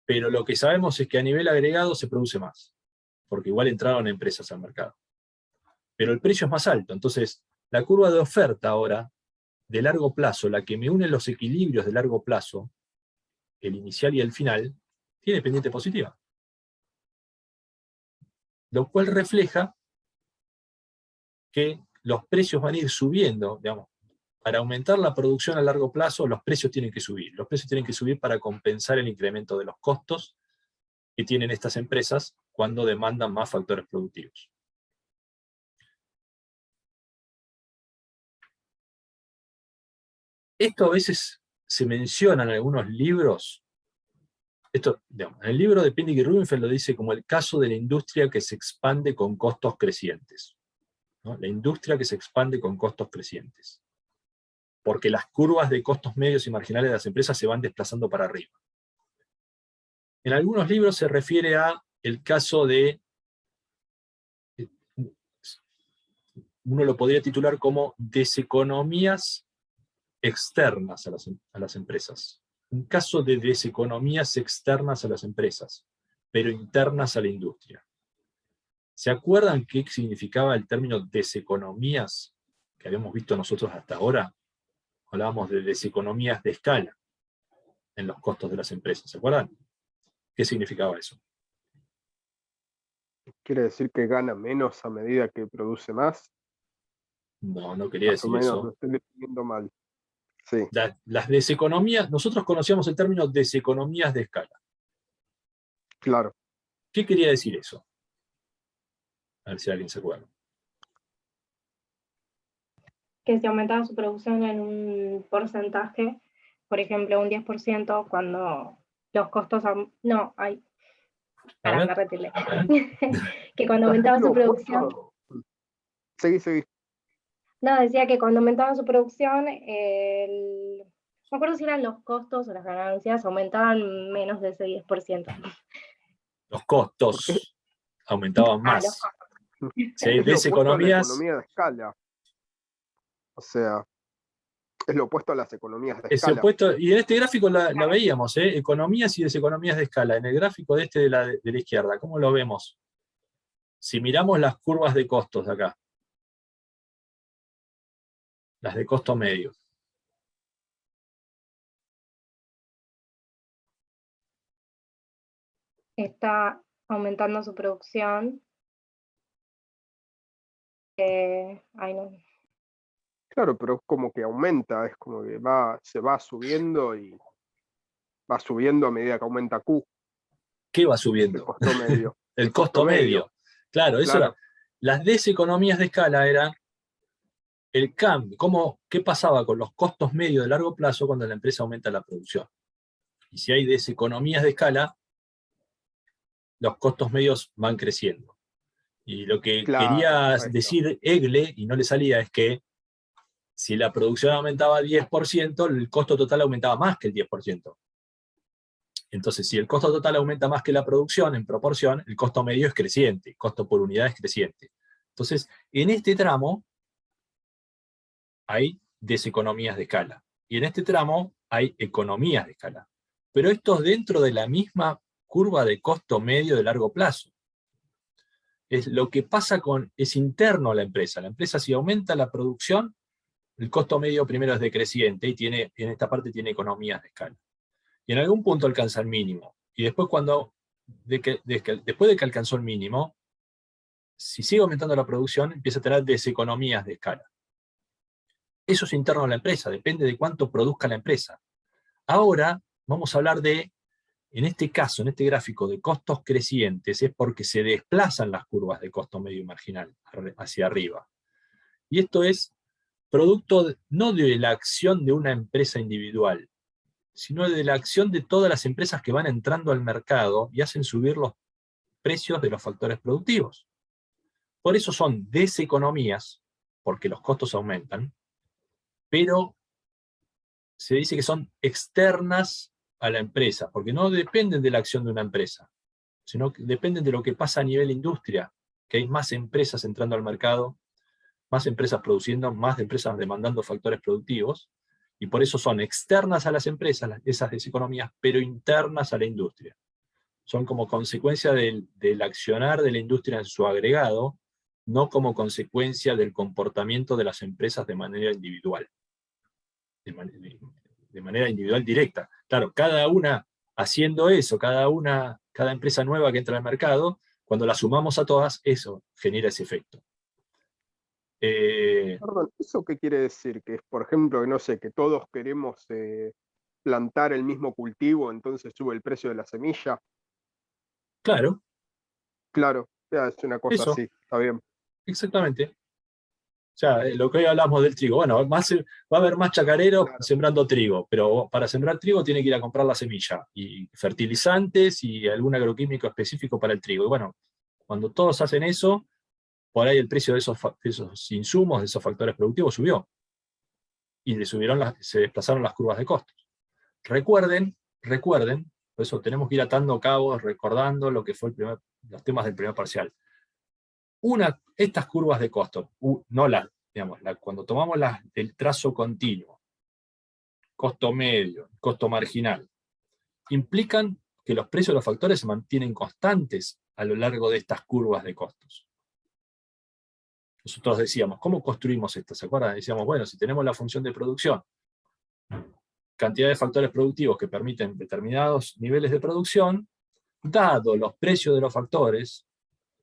Pero lo que sabemos es que a nivel agregado se produce más, porque igual entraron empresas al mercado. Pero el precio es más alto, entonces la curva de oferta ahora, de largo plazo, la que me une los equilibrios de largo plazo, el inicial y el final, tiene pendiente positiva. Lo cual refleja que los precios van a ir subiendo, digamos, para aumentar la producción a largo plazo, los precios tienen que subir. Los precios tienen que subir para compensar el incremento de los costos que tienen estas empresas cuando demandan más factores productivos. Esto a veces se menciona en algunos libros. Esto, digamos, en el libro de Pindig y Rubenfeld lo dice como el caso de la industria que se expande con costos crecientes, ¿no? La industria que se expande con costos crecientes. Porque las curvas de costos medios y marginales de las empresas se van desplazando para arriba. En algunos libros se refiere a el caso de, uno lo podría titular como deseconomías externas a las empresas. Un caso de deseconomías externas a las empresas, pero internas a la industria. ¿Se acuerdan qué significaba el término deseconomías que habíamos visto nosotros hasta ahora? Hablábamos de deseconomías de escala en los costos de las empresas, ¿se acuerdan? ¿Qué significaba eso? ¿Quiere decir que gana menos a medida que produce más? No, no quería Más o decir menos eso. lo estoy definiendo mal. Sí, Las deseconomías, nosotros conocíamos el término deseconomías de escala. claro. ¿Qué quería decir eso? A ver si alguien se acuerda. Que si aumentaba su producción en un porcentaje, por ejemplo, un 10%, cuando los costos... No, hay... Para me retiré. Que cuando aumentaba su producción... Seguí. No, decía que cuando aumentaba su producción, no me acuerdo si eran los costos o las ganancias, aumentaban menos de ese 10%. Los costos aumentaban más. Los costos. Si hay Es lo opuesto a la deseconomías, economía de escala. O sea, es lo opuesto a las economías de escala. opuesto, y en este gráfico la veíamos, economías y deseconomías de escala. En el gráfico de la izquierda, ¿cómo lo vemos? Si miramos las curvas de costos de acá, las de costo medio. Está aumentando su producción. Ay, no. Claro, pero es como que aumenta, es como que se va subiendo y va subiendo a medida que aumenta Q. ¿Qué va subiendo? El costo medio. El costo medio. Claro, eso Claro. era. Las deseconomías de escala eran el cambio, qué pasaba con los costos medios de largo plazo cuando la empresa aumenta la producción. Y si hay deseconomías de escala, los costos medios van creciendo. Y lo que Claro, quería ahí está. decir Egle, y no le salía, es que si la producción aumentaba 10%, el costo total aumentaba más que el 10%. Entonces, si el costo total aumenta más que la producción en proporción, el costo medio es creciente, el costo por unidad es creciente. Entonces, en este tramo hay deseconomías de escala. Y en este tramo hay economías de escala. Pero esto es dentro de la misma curva de costo medio de largo plazo. Es lo que pasa es interno a la empresa. La empresa, si aumenta la producción, el costo medio primero es decreciente y en esta parte tiene economías de escala. Y en algún punto alcanza el mínimo. Y después después de que alcanzó el mínimo, si sigue aumentando la producción, empieza a tener deseconomías de escala. Eso es interno a la empresa, depende de cuánto produzca la empresa. Ahora vamos a hablar en este caso, en este gráfico de costos crecientes, es porque se desplazan las curvas de costo medio y marginal hacia arriba. Y esto es producto no de la acción de una empresa individual, sino de la acción de todas las empresas que van entrando al mercado y hacen subir los precios de los factores productivos. Por eso son deseconomías, porque los costos aumentan, pero se dice que son externas a la empresa, porque no dependen de la acción de una empresa, sino que dependen de lo que pasa a nivel industria, que hay más empresas entrando al mercado, más empresas produciendo, más empresas demandando factores productivos, y por eso son externas a las empresas, esas deseconomías, pero internas a la industria. Son como consecuencia del accionar de la industria en su agregado, no como consecuencia del comportamiento de las empresas de manera individual. De manera individual directa. Claro, cada una haciendo eso, cada empresa nueva que entra al mercado, cuando la sumamos a todas, eso genera ese efecto. Perdón, ¿eso qué quiere decir? Que, por ejemplo, que no sé, que todos queremos plantar el mismo cultivo, entonces sube el precio de la semilla. Claro. Claro, es una cosa Eso, así, está bien. exactamente. O sea, lo que hoy hablamos del trigo, bueno, va a haber más chacareros Claro. sembrando trigo, pero para sembrar trigo tiene que ir a comprar la semilla, y fertilizantes y algún agroquímico específico para el trigo. Y bueno, cuando todos hacen eso, por ahí el precio de esos insumos, de esos factores productivos subió. Y se desplazaron las curvas de costos. Recuerden, por eso tenemos que ir atando cabos, recordando lo que fue los temas del primer parcial. Estas curvas de costos, cuando tomamos el trazo continuo, costo medio, costo marginal, implican que los precios de los factores se mantienen constantes a lo largo de estas curvas de costos. Nosotros decíamos, ¿cómo construimos esto? ¿Se acuerdan? Decíamos, bueno, si tenemos la función de producción, cantidad de factores productivos que permiten determinados niveles de producción, dado los precios de los factores,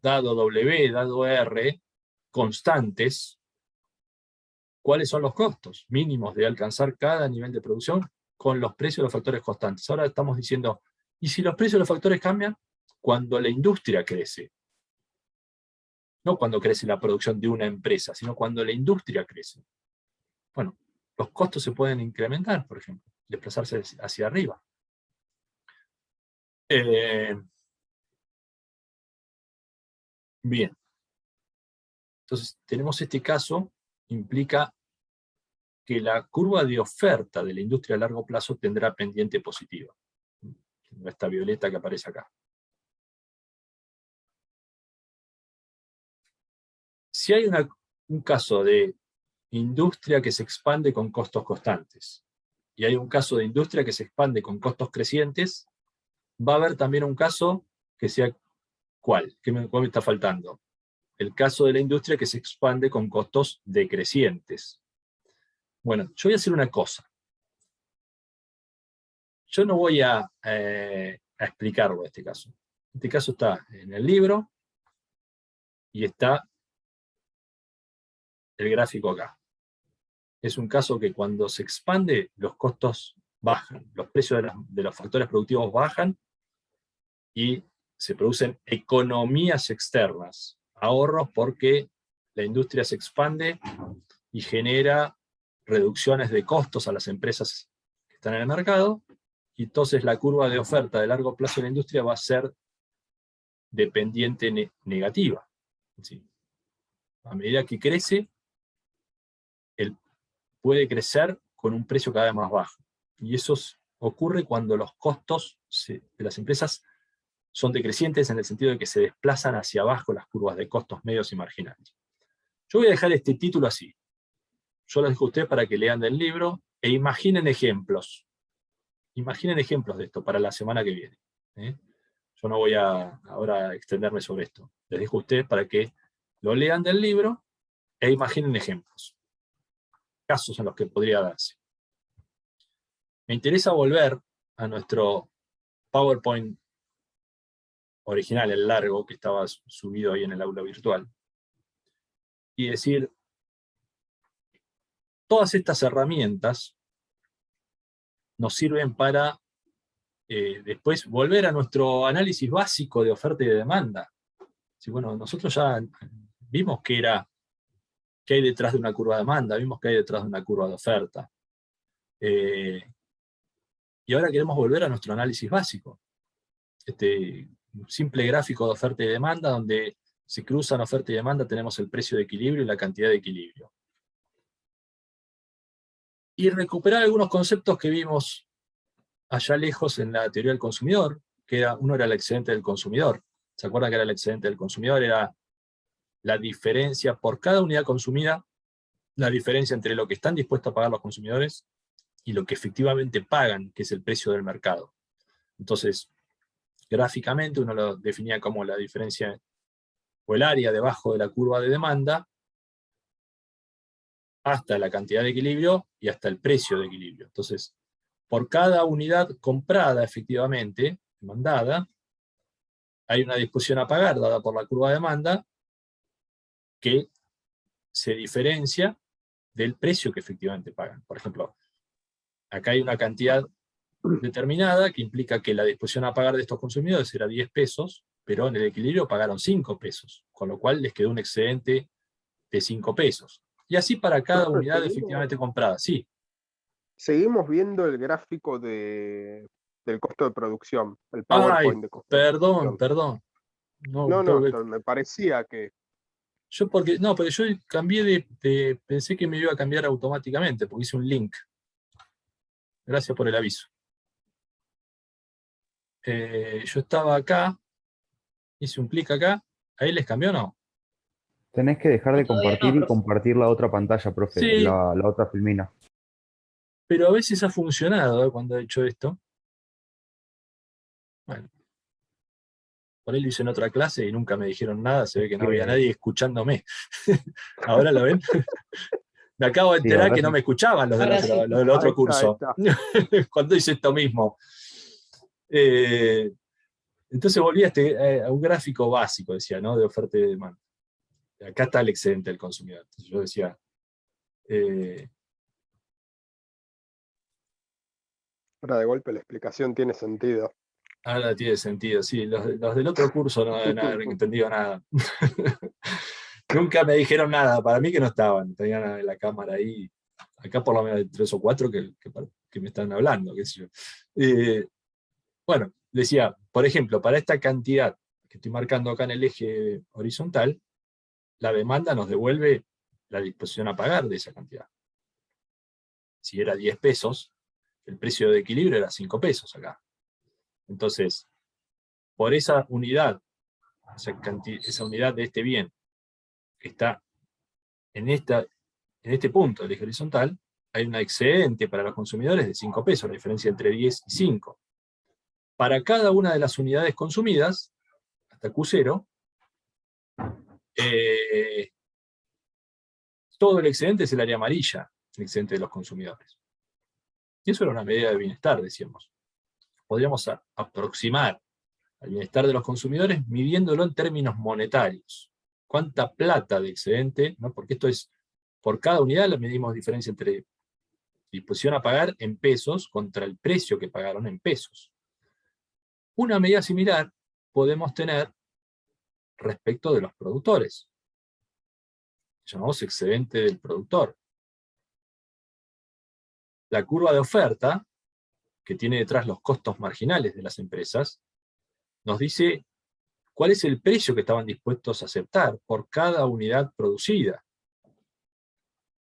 dado W, dado R, constantes, ¿cuáles son los costos mínimos de alcanzar cada nivel de producción con los precios de los factores constantes? Ahora estamos diciendo, ¿y si los precios de los factores cambian? Cuando la industria crece. No cuando crece la producción de una empresa, sino cuando la industria crece. Bueno, los costos se pueden incrementar, por ejemplo, desplazarse hacia arriba. Bien. Entonces, tenemos este caso, implica que la curva de oferta de la industria a largo plazo tendrá pendiente positiva. Esta violeta que aparece acá. Si hay un caso de industria que se expande con costos constantes, y hay un caso de industria que se expande con costos crecientes, va a haber también un caso que sea, ¿cuál? ¿Cuál me está faltando? El caso de la industria que se expande con costos decrecientes. Bueno, yo voy a hacer una cosa. Yo no voy a explicarlo en este caso. Este caso está en el libro y está el gráfico acá. Es un caso que cuando se expande, los costos bajan, los precios de los factores productivos bajan y se producen economías externas, ahorros porque la industria se expande y genera reducciones de costos a las empresas que están en el mercado, y entonces la curva de oferta de largo plazo en la industria va a ser dependiente negativa. ¿Sí? A medida que crece, puede crecer con un precio cada vez más bajo. Y eso ocurre cuando los costos de las empresas son decrecientes en el sentido de que se desplazan hacia abajo las curvas de costos medios y marginales. Yo voy a dejar este título así. Yo lo dejo a ustedes para que lean del libro e imaginen ejemplos. Imaginen ejemplos de esto para la semana que viene. Yo no voy ahora a extenderme sobre esto. Les dejo a ustedes para que lo lean del libro e imaginen ejemplos. Casos en los que podría darse. Me interesa volver a nuestro PowerPoint original, el largo, que estaba subido ahí en el aula virtual, y decir, todas estas herramientas nos sirven para después volver a nuestro análisis básico de oferta y de demanda. Sí, bueno, nosotros ya vimos qué hay detrás de una curva de demanda, vimos qué hay detrás de una curva de oferta. Y ahora queremos volver a nuestro análisis básico. Un simple gráfico de oferta y demanda, donde se cruzan oferta y demanda, tenemos el precio de equilibrio y la cantidad de equilibrio. Y recuperar algunos conceptos que vimos allá lejos en la teoría del consumidor, que uno era el excedente del consumidor. ¿Se acuerdan que era el excedente del consumidor? Era la diferencia por cada unidad consumida, la diferencia entre lo que están dispuestos a pagar los consumidores y lo que efectivamente pagan, que es el precio del mercado. Entonces, gráficamente uno lo definía como la diferencia o el área debajo de la curva de demanda hasta la cantidad de equilibrio y hasta el precio de equilibrio. Entonces, por cada unidad comprada efectivamente, demandada, hay una disposición a pagar dada por la curva de demanda que se diferencia del precio que efectivamente pagan. Por ejemplo, acá hay una cantidad determinada que implica que la disposición a pagar de estos consumidores era 10 pesos, pero en el equilibrio pagaron 5 pesos, con lo cual les quedó un excedente de 5 pesos. Y así para cada unidad efectivamente comprada, sí. Seguimos viendo el gráfico del costo de producción, el PowerPoint de costo de producción. Perdón. No, me parecía que... Pero yo cambié pensé que me iba a cambiar automáticamente, porque hice un link. Gracias por el aviso. Yo estaba acá, hice un clic acá, ¿ahí les cambió o no? Tenés que dejar de compartir y compartir la otra pantalla, profe, Sí. la otra filmina. Pero a veces ha funcionado cuando he hecho esto. Bueno. Por ahí lo hice en otra clase y nunca me dijeron nada, se ve que no había nadie escuchándome. ¿Ahora lo ven? Me acabo de enterar que no me escuchaban los del otro curso. Cuando hice esto mismo. Entonces volví a un gráfico básico, decía, ¿no? De oferta y de demanda. Acá está el excedente del consumidor. Entonces yo decía... Ahora de golpe la explicación tiene sentido. Ahora tiene sentido, sí. Los del otro curso no deben haber entendido nada. Nunca me dijeron nada, para mí que no estaban, tenían la cámara ahí. Acá por lo menos hay 3 o 4 que me están hablando, qué sé yo. Bueno, decía, por ejemplo, para esta cantidad que estoy marcando acá en el eje horizontal, la demanda nos devuelve la disposición a pagar de esa cantidad. Si era 10 pesos, el precio de equilibrio era 5 pesos acá. Entonces, por esa unidad, esa unidad de este bien, que está en este punto del eje horizontal, hay un excedente para los consumidores de 5 pesos, la diferencia entre 10 y 5. Para cada una de las unidades consumidas, hasta Q0, todo el excedente es el área amarilla, el excedente de los consumidores. Y eso era una medida de bienestar, decíamos. Podríamos aproximar al bienestar de los consumidores midiéndolo en términos monetarios. ¿Cuánta plata de excedente? ¿No? Porque esto es, por cada unidad le medimos diferencia entre disposición a pagar en pesos contra el precio que pagaron en pesos. Una medida similar podemos tener respecto de los productores. Llamamos excedente del productor. La curva de oferta, que tiene detrás los costos marginales de las empresas, nos dice cuál es el precio que estaban dispuestos a aceptar por cada unidad producida.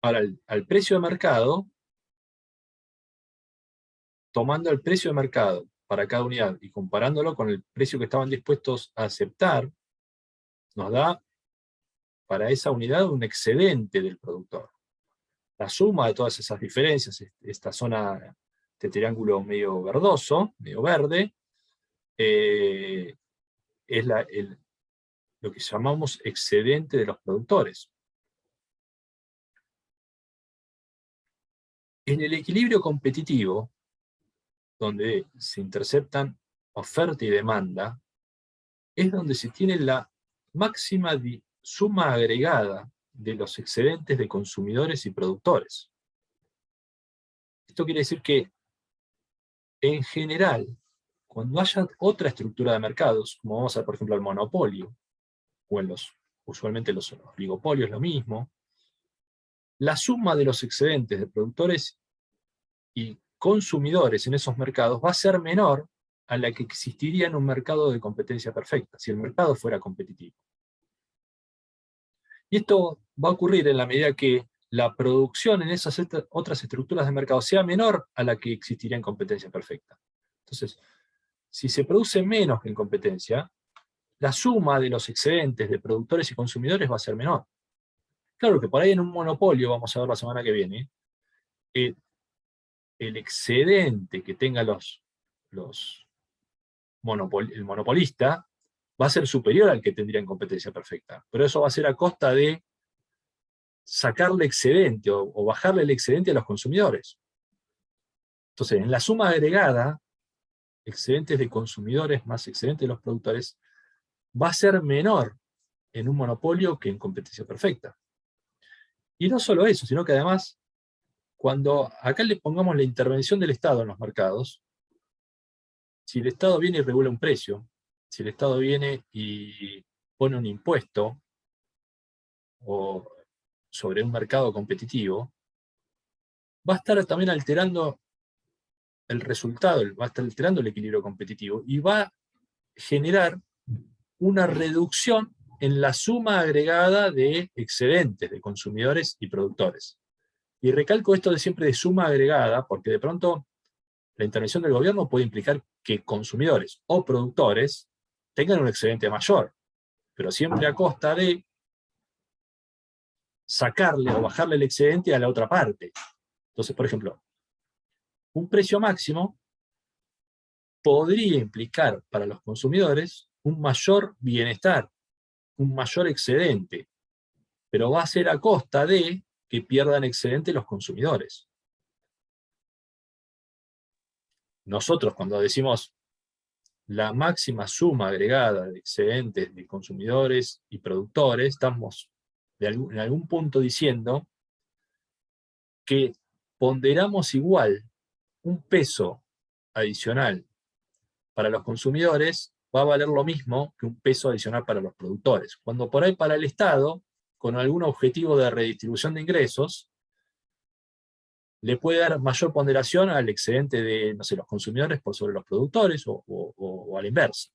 Ahora, al precio de mercado, tomando el precio de mercado para cada unidad y comparándolo con el precio que estaban dispuestos a aceptar, nos da para esa unidad un excedente del productor. La suma de todas esas diferencias, esta zona, este triángulo medio verdoso, medio verde, es lo que llamamos excedente de los productores. En el equilibrio competitivo, donde se interceptan oferta y demanda, es donde se tiene la máxima suma agregada de los excedentes de consumidores y productores. Esto quiere decir que, en general, cuando haya otra estructura de mercados, como vamos a ver, por ejemplo, el monopolio, o usualmente los oligopolios, lo mismo, la suma de los excedentes de productores y consumidores en esos mercados va a ser menor a la que existiría en un mercado de competencia perfecta, si el mercado fuera competitivo. Y esto va a ocurrir en la medida que la producción en esas otras estructuras de mercado sea menor a la que existiría en competencia perfecta. Entonces, si se produce menos que en competencia, la suma de los excedentes de productores y consumidores va a ser menor. Claro que por ahí en un monopolio, vamos a ver la semana que viene, el excedente que tenga el monopolista va a ser superior al que tendría en competencia perfecta. Pero eso va a ser a costa de sacarle excedente o bajarle el excedente a los consumidores. Entonces, en la suma agregada, excedentes de consumidores más excedentes de los productores, va a ser menor en un monopolio que en competencia perfecta. Y no solo eso, sino que además, cuando acá le pongamos la intervención del Estado en los mercados, si el Estado viene y regula un precio, si el Estado viene y pone un impuesto sobre un mercado competitivo, va a estar también alterando el resultado, va a estar alterando el equilibrio competitivo y va a generar una reducción en la suma agregada de excedentes de consumidores y productores. Y recalco esto de siempre de suma agregada, porque de pronto la intervención del gobierno puede implicar que consumidores o productores tengan un excedente mayor, pero siempre a costa de sacarle o bajarle el excedente a la otra parte. Entonces, por ejemplo, un precio máximo podría implicar para los consumidores un mayor bienestar, un mayor excedente, pero va a ser a costa de que pierdan excedente los consumidores. Nosotros, cuando decimos la máxima suma agregada de excedentes de consumidores y productores, estamos en algún punto diciendo que ponderamos igual un peso adicional para los consumidores va a valer lo mismo que un peso adicional para los productores. Cuando por ahí para el Estado, con algún objetivo de redistribución de ingresos, le puede dar mayor ponderación al excedente de, no sé, los consumidores por sobre los productores o a la inversa.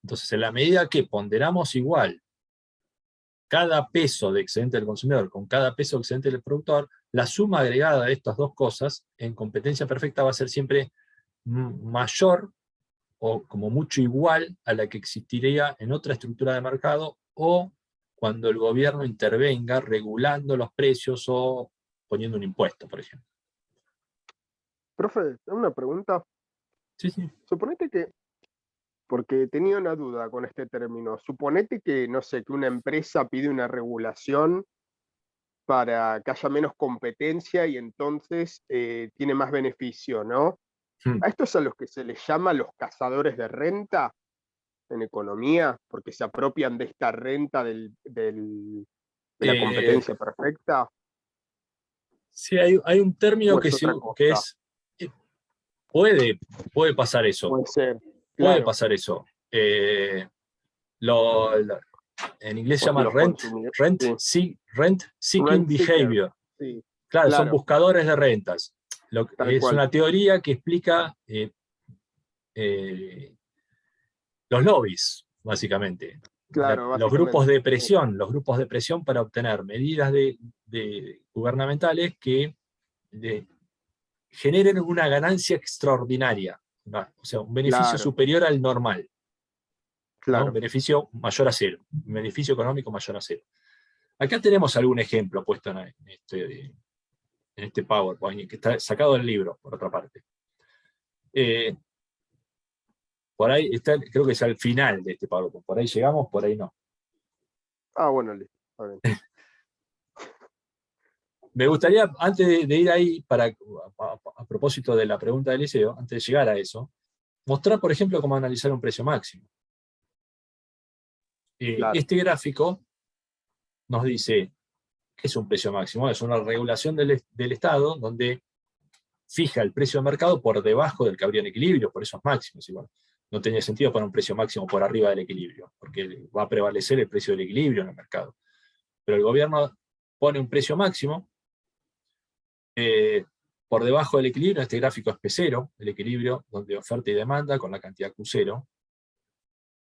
Entonces, en la medida que ponderamos igual cada peso de excedente del consumidor con cada peso de excedente del productor, la suma agregada de estas dos cosas en competencia perfecta va a ser siempre mayor o como mucho igual a la que existiría en otra estructura de mercado o cuando el gobierno intervenga regulando los precios o poniendo un impuesto, por ejemplo. Profe, una pregunta. Sí, sí. Suponete que, porque tenía una duda con este término, suponete que, no sé, que una empresa pide una regulación para que haya menos competencia y entonces tiene más beneficio, ¿no? A estos a los que se les llama los cazadores de renta en economía, porque se apropian de esta renta de la competencia perfecta. Sí, hay un término que es... Puede pasar eso. Puede ser. Puede Claro. pasar eso. En inglés se llama rent seeking behavior. Sí, claro, son buscadores de rentas. Tal Es cual. una teoría que explica los lobbies, básicamente. Claro, Los grupos básicamente. los grupos de presión para obtener medidas gubernamentales que generen una ganancia extraordinaria, o sea, un beneficio Claro, superior al normal, ¿no? Un claro. beneficio mayor a cero, un beneficio económico mayor a cero. Acá tenemos algún ejemplo puesto en este PowerPoint, que está sacado del libro, por otra parte. Por ahí está, creo que es al final de este PowerPoint. Por ahí llegamos, por ahí no. Ah, bueno, listo. Está bien. Me gustaría, antes de ir ahí, a propósito de la pregunta de Eliseo, antes de llegar a eso, mostrar, por ejemplo, cómo analizar un precio máximo. Claro. Este gráfico nos dice qué es un precio máximo. Es una regulación del Estado donde fija el precio de mercado por debajo del que habría en equilibrio, por eso es máximo. Igual. No tenía sentido poner un precio máximo por arriba del equilibrio, porque va a prevalecer el precio del equilibrio en el mercado. Pero el gobierno pone un precio máximo por debajo del equilibrio. Este gráfico es P0, el equilibrio donde oferta y demanda con la cantidad Q0.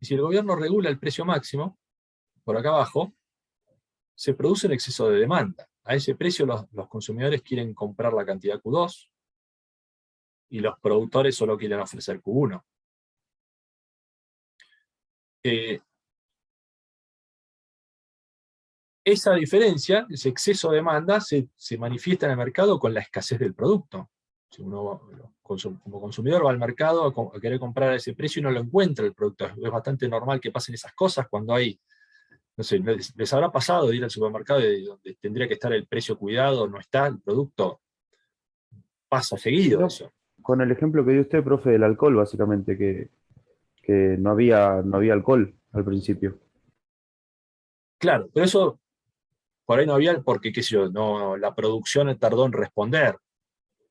Y si el gobierno regula el precio máximo, por acá abajo, se produce un exceso de demanda. A ese precio los consumidores quieren comprar la cantidad Q2 y los productores solo quieren ofrecer Q1. Esa diferencia, ese exceso de demanda, se manifiesta en el mercado con la escasez del producto. Si uno como consumidor va al mercado a querer comprar a ese precio y no lo encuentra el producto. Es bastante normal que pasen esas cosas cuando hay, no sé, les habrá pasado de ir al supermercado y donde tendría que estar el precio cuidado, no está el producto. Pasa seguido No, eso. con el ejemplo que dio usted, profe, del alcohol, básicamente, que no había alcohol al principio. Claro, pero eso por ahí no había, porque qué sé yo, no, la producción tardó en responder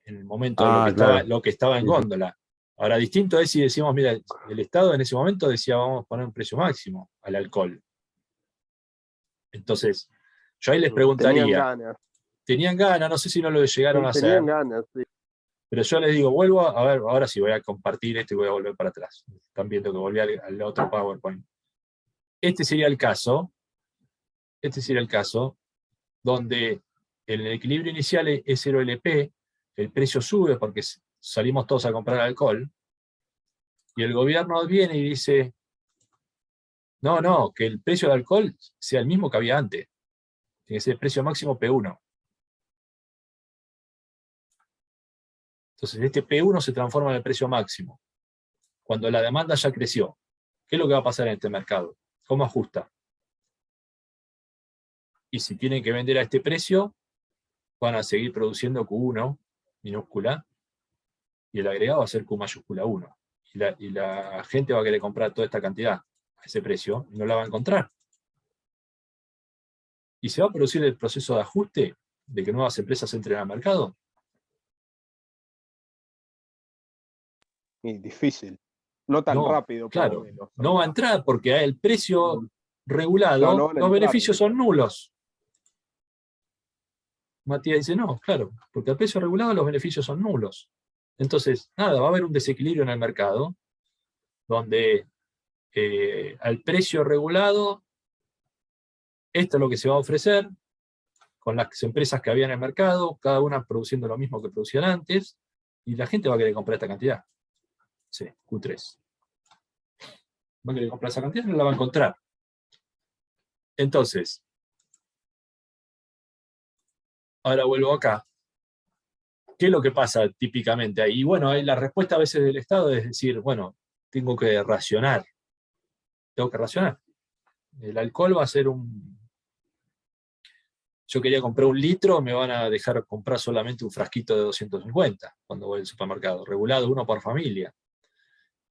en el momento de Ah, claro. lo que estaba en Sí, sí. góndola. Ahora, distinto es si decimos, mira, el Estado en ese momento decía, vamos a poner un precio máximo al alcohol. Entonces, yo ahí les Tenían preguntaría, ganas. ¿tenían ganas? No sé si no lo llegaron a hacer, Tenían ganas, sí. pero yo les digo, vuelvo a ver, ahora sí voy a compartir esto y voy a volver para atrás. Están viendo que volví al otro PowerPoint. Este sería el caso donde el equilibrio inicial es 0 LP, el precio sube porque salimos todos a comprar alcohol, y el gobierno viene y dice, no, que el precio del alcohol sea el mismo que había antes, tiene que ser el precio máximo P1. Entonces este P1 se transforma en el precio máximo, cuando la demanda ya creció. ¿Qué es lo que va a pasar en este mercado? ¿Cómo ajusta? Y si tienen que vender a este precio, van a seguir produciendo Q1 minúscula, y el agregado va a ser Q mayúscula 1. Y la gente va a querer comprar toda esta cantidad a ese precio, y no la va a encontrar. ¿Y se va a producir el proceso de ajuste de que nuevas empresas entren al mercado? Y difícil. No tan No, rápido, por lo claro, menos. no va a entrar porque el precio No, no regulado, van a los entrar. beneficios son nulos. Matías dice, no, claro, porque al precio regulado los beneficios son nulos. Entonces, nada, va a haber un desequilibrio en el mercado, donde al precio regulado, esto es lo que se va a ofrecer, con las empresas que había en el mercado, cada una produciendo lo mismo que producían antes, y la gente va a querer comprar esta cantidad. Sí, Q3. Va a querer comprar esa cantidad y no la va a encontrar. Entonces, ahora vuelvo acá. ¿Qué es lo que pasa típicamente ahí? Y bueno, la respuesta a veces del Estado es decir, bueno, tengo que racionar. Tengo que racionar. El alcohol va a ser Yo quería comprar 1 litro, me van a dejar comprar solamente un frasquito de 250 cuando voy al supermercado. Regulado, uno por familia.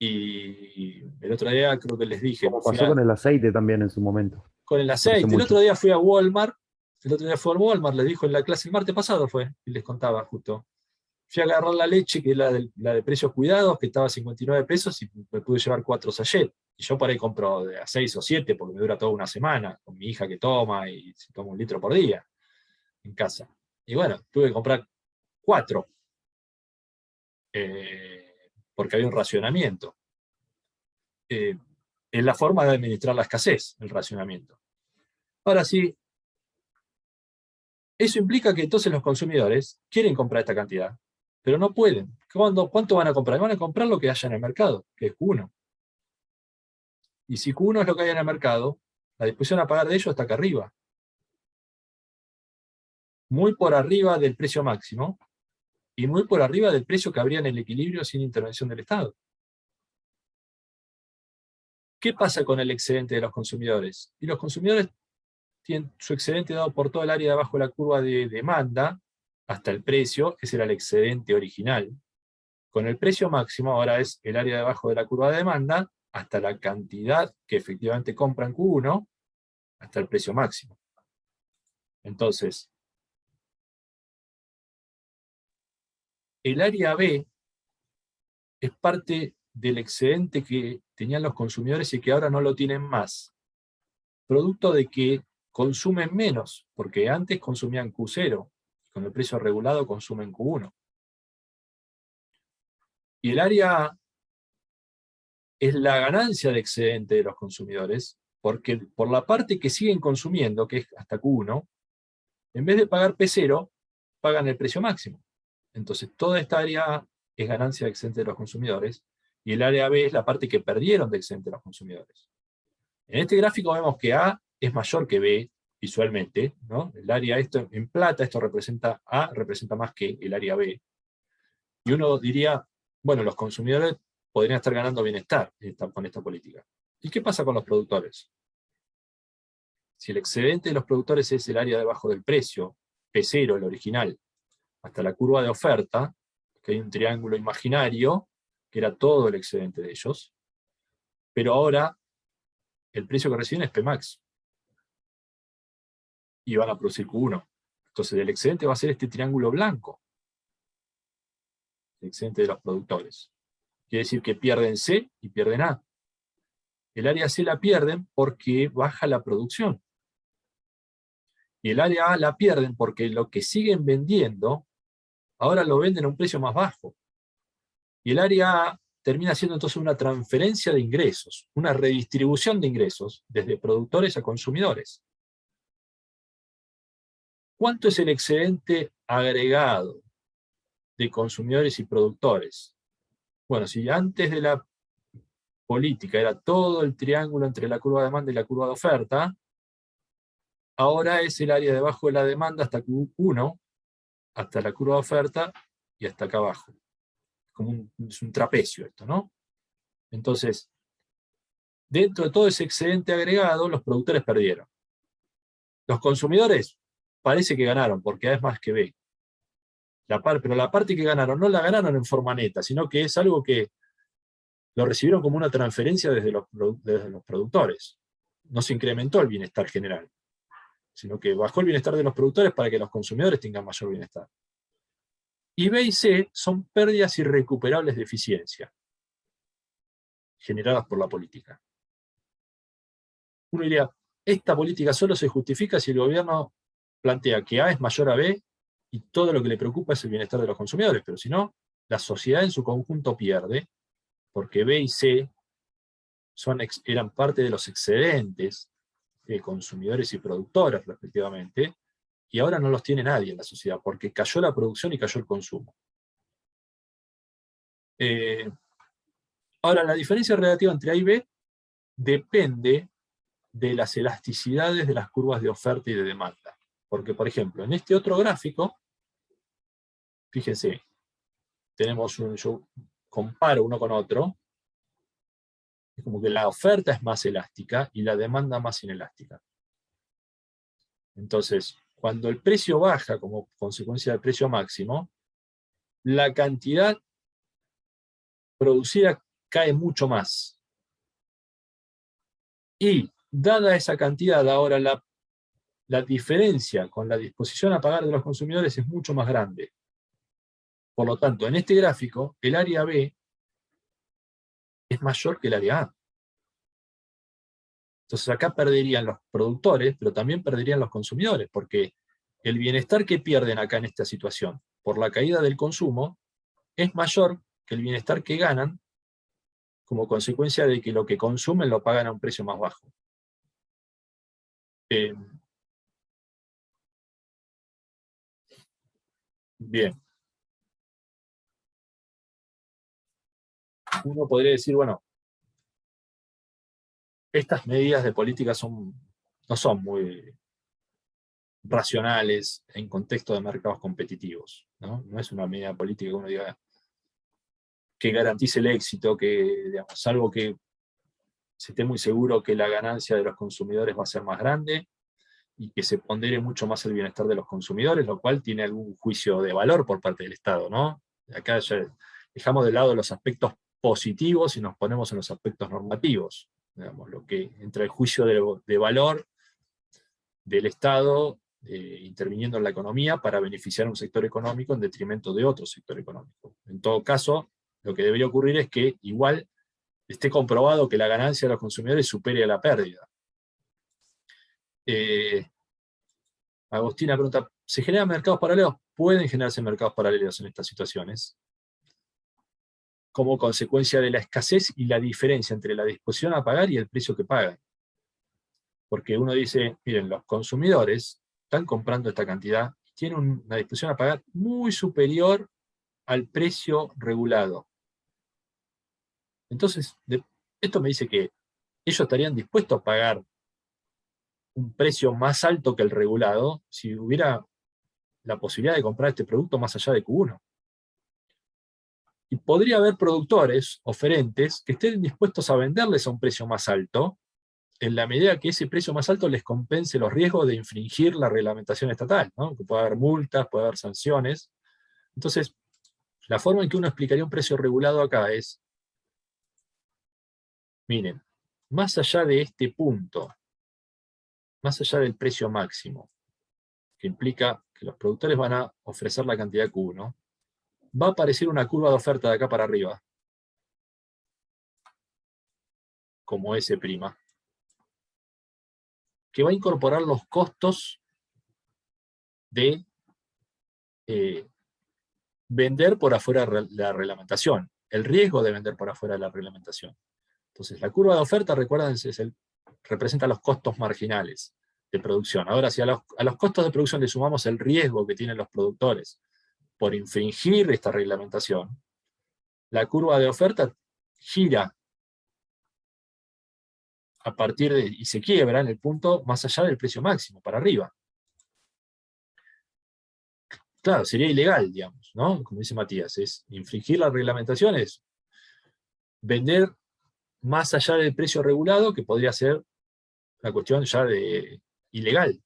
Y el otro día creo que les dije, Como pasó con el aceite también en su momento, con el no hace aceite. El otro mucho. día fui a Walmart, les dijo en la clase el martes pasado fue, y les contaba justo. Fui a agarrar la leche, que es la de precios cuidados, que estaba a 59 pesos, y me pude llevar 4 sachets. Y yo por ahí compro de a 6 o 7, porque me dura toda una semana, con mi hija que toma, y se toma 1 litro por día en casa. Y bueno, tuve que comprar 4. porque hay un racionamiento. Es la forma de administrar la escasez, el racionamiento. Ahora sí, eso implica que entonces los consumidores quieren comprar esta cantidad, pero no pueden. ¿Cuánto van a comprar? Van a comprar lo que haya en el mercado, que es Q1. Y si Q1 es lo que hay en el mercado, la disposición a pagar de ellos está acá arriba. Muy por arriba del precio máximo, y muy por arriba del precio que habría en el equilibrio sin intervención del Estado. ¿Qué pasa con el excedente de los consumidores? Y los consumidores tienen su excedente dado por todo el área de abajo de la curva de demanda, hasta el precio, ese era el excedente original. Con el precio máximo ahora es el área de abajo de la curva de demanda, hasta la cantidad que efectivamente compran Q1, hasta el precio máximo. Entonces, el área B es parte del excedente que tenían los consumidores y que ahora no lo tienen más. Producto de que consumen menos, porque antes consumían Q0, con el precio regulado consumen Q1. Y el área A es la ganancia de excedente de los consumidores, porque por la parte que siguen consumiendo, que es hasta Q1, en vez de pagar P0, pagan el precio máximo. Entonces toda esta área A es ganancia de excedente de los consumidores, y el área B es la parte que perdieron de excedente de los consumidores. En este gráfico vemos que A es mayor que B, visualmente, ¿no? El área, esto en plata, esto representa A, representa más que el área B. Y uno diría, bueno, los consumidores podrían estar ganando bienestar con esta política. ¿Y qué pasa con los productores? Si el excedente de los productores es el área debajo del precio, P0, el original, hasta la curva de oferta, que hay un triángulo imaginario, que era todo el excedente de ellos, pero ahora el precio que reciben es Pmax. Y van a producir Q1. Entonces el excedente va a ser este triángulo blanco. El excedente de los productores. Quiere decir que pierden C y pierden A. El área C la pierden porque baja la producción. Y el área A la pierden porque lo que siguen vendiendo, ahora lo venden a un precio más bajo. Y el área A termina siendo entonces una transferencia de ingresos, una redistribución de ingresos desde productores a consumidores. ¿Cuánto es el excedente agregado de consumidores y productores? Bueno, si antes de la política era todo el triángulo entre la curva de demanda y la curva de oferta, ahora es el área debajo de la demanda hasta Q1, hasta la curva de oferta y hasta acá abajo. Es un trapecio esto, ¿no? Entonces, dentro de todo ese excedente agregado, los productores perdieron. Los consumidores parece que ganaron, porque A es más que B. Pero la parte que ganaron, no la ganaron en forma neta, sino que es algo que lo recibieron como una transferencia desde los productores. No se incrementó el bienestar general, sino que bajó el bienestar de los productores para que los consumidores tengan mayor bienestar. Y B y C son pérdidas irrecuperables de eficiencia, generadas por la política. Uno diría, esta política solo se justifica si el gobierno plantea que A es mayor a B y todo lo que le preocupa es el bienestar de los consumidores, pero si no, la sociedad en su conjunto pierde, porque B y C eran parte de los excedentes de consumidores y productores, respectivamente, y ahora no los tiene nadie en la sociedad, porque cayó la producción y cayó el consumo. Ahora, la diferencia relativa entre A y B depende de las elasticidades de las curvas de oferta y de demanda. Porque, por ejemplo, en este otro gráfico, fíjense, yo comparo uno con otro, es como que la oferta es más elástica y la demanda más inelástica. Entonces, cuando el precio baja como consecuencia del precio máximo, la cantidad producida cae mucho más. Y, dada esa cantidad, ahora la diferencia con la disposición a pagar de los consumidores es mucho más grande. Por lo tanto, en este gráfico, el área B es mayor que el área A. Entonces acá perderían los productores, pero también perderían los consumidores, porque el bienestar que pierden acá en esta situación por la caída del consumo es mayor que el bienestar que ganan como consecuencia de que lo que consumen lo pagan a un precio más bajo. Bien. Uno podría decir, bueno, estas medidas de política no son muy racionales en contexto de mercados competitivos, ¿no? No es una medida política que uno diga que garantice el éxito, que, digamos, salvo que se esté muy seguro que la ganancia de los consumidores va a ser más grande y que se pondere mucho más el bienestar de los consumidores, lo cual tiene algún juicio de valor por parte del Estado, ¿no? Acá ya dejamos de lado los aspectos positivos y nos ponemos en los aspectos normativos, digamos, lo que entra el juicio de valor del Estado interviniendo en la economía para beneficiar a un sector económico en detrimento de otro sector económico. En todo caso, lo que debería ocurrir es que igual esté comprobado que la ganancia de los consumidores supere a la pérdida. Agostina pregunta, ¿se generan mercados paralelos? Pueden generarse mercados paralelos en estas situaciones, como consecuencia de la escasez y la diferencia entre la disposición a pagar y el precio que pagan. Porque uno dice, miren, los consumidores están comprando esta cantidad y tienen una disposición a pagar muy superior al precio regulado. Entonces, esto me dice que ellos estarían dispuestos a pagar un precio más alto que el regulado si hubiera la posibilidad de comprar este producto más allá de Q1. Y podría haber productores, oferentes, que estén dispuestos a venderles a un precio más alto, en la medida que ese precio más alto les compense los riesgos de infringir la reglamentación estatal, ¿no? Que puede haber multas, puede haber sanciones. Entonces, la forma en que uno explicaría un precio regulado acá es, miren, más allá de este punto, más allá del precio máximo, que implica que los productores van a ofrecer la cantidad Q1, va a aparecer una curva de oferta de acá para arriba, como S', que va a incorporar los costos de vender por afuera de la reglamentación, el riesgo de vender por afuera de la reglamentación. Entonces, la curva de oferta, recuerden, representa los costos marginales de producción. Ahora, si a los costos de producción le sumamos el riesgo que tienen los productores por infringir esta reglamentación, la curva de oferta gira a partir de, y se quiebra en el punto más allá del precio máximo, para arriba. Claro, sería ilegal, digamos, ¿no? Como dice Matías, es infringir las reglamentaciones, vender más allá del precio regulado, que podría ser una cuestión ya de ilegal,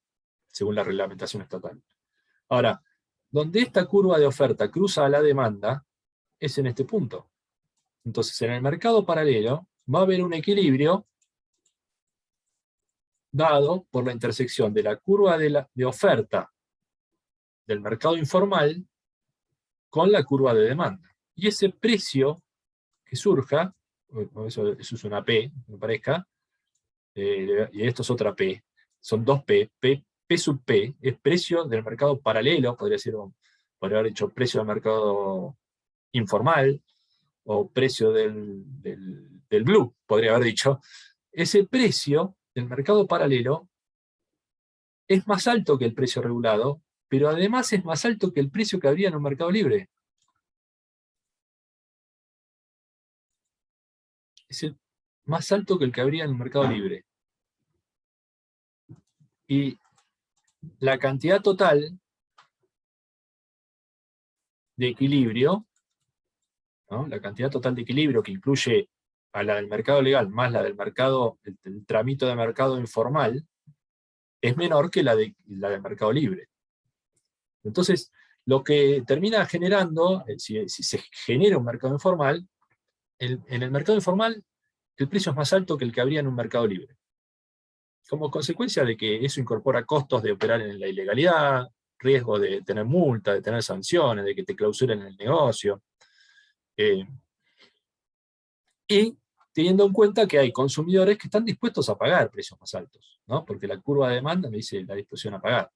según la reglamentación estatal. Ahora, donde esta curva de oferta cruza a la demanda, es en este punto. Entonces, en el mercado paralelo, va a haber un equilibrio dado por la intersección de la curva de oferta del mercado informal con la curva de demanda. Y ese precio que surja, eso es una P, me parezca, y esto es otra P, son dos P, P sub P, es precio del mercado paralelo, podría haber dicho precio del mercado informal, o precio del blue, podría haber dicho. Ese precio del mercado paralelo es más alto que el precio regulado, pero además es más alto que el precio que habría en un mercado libre. Es más alto que el que habría en un mercado libre. Y la cantidad total de equilibrio, ¿no? La cantidad total de equilibrio que incluye a la del mercado legal más la del mercado, el tramito de mercado informal, es menor que la del mercado libre. Entonces, lo que termina generando, si se genera un mercado informal, en el mercado informal el precio es más alto que el que habría en un mercado libre. Como consecuencia de que eso incorpora costos de operar en la ilegalidad, riesgo de tener multa, de tener sanciones, de que te clausuren el negocio. Y teniendo en cuenta que hay consumidores que están dispuestos a pagar precios más altos, ¿no? Porque la curva de demanda me dice la disposición a pagar.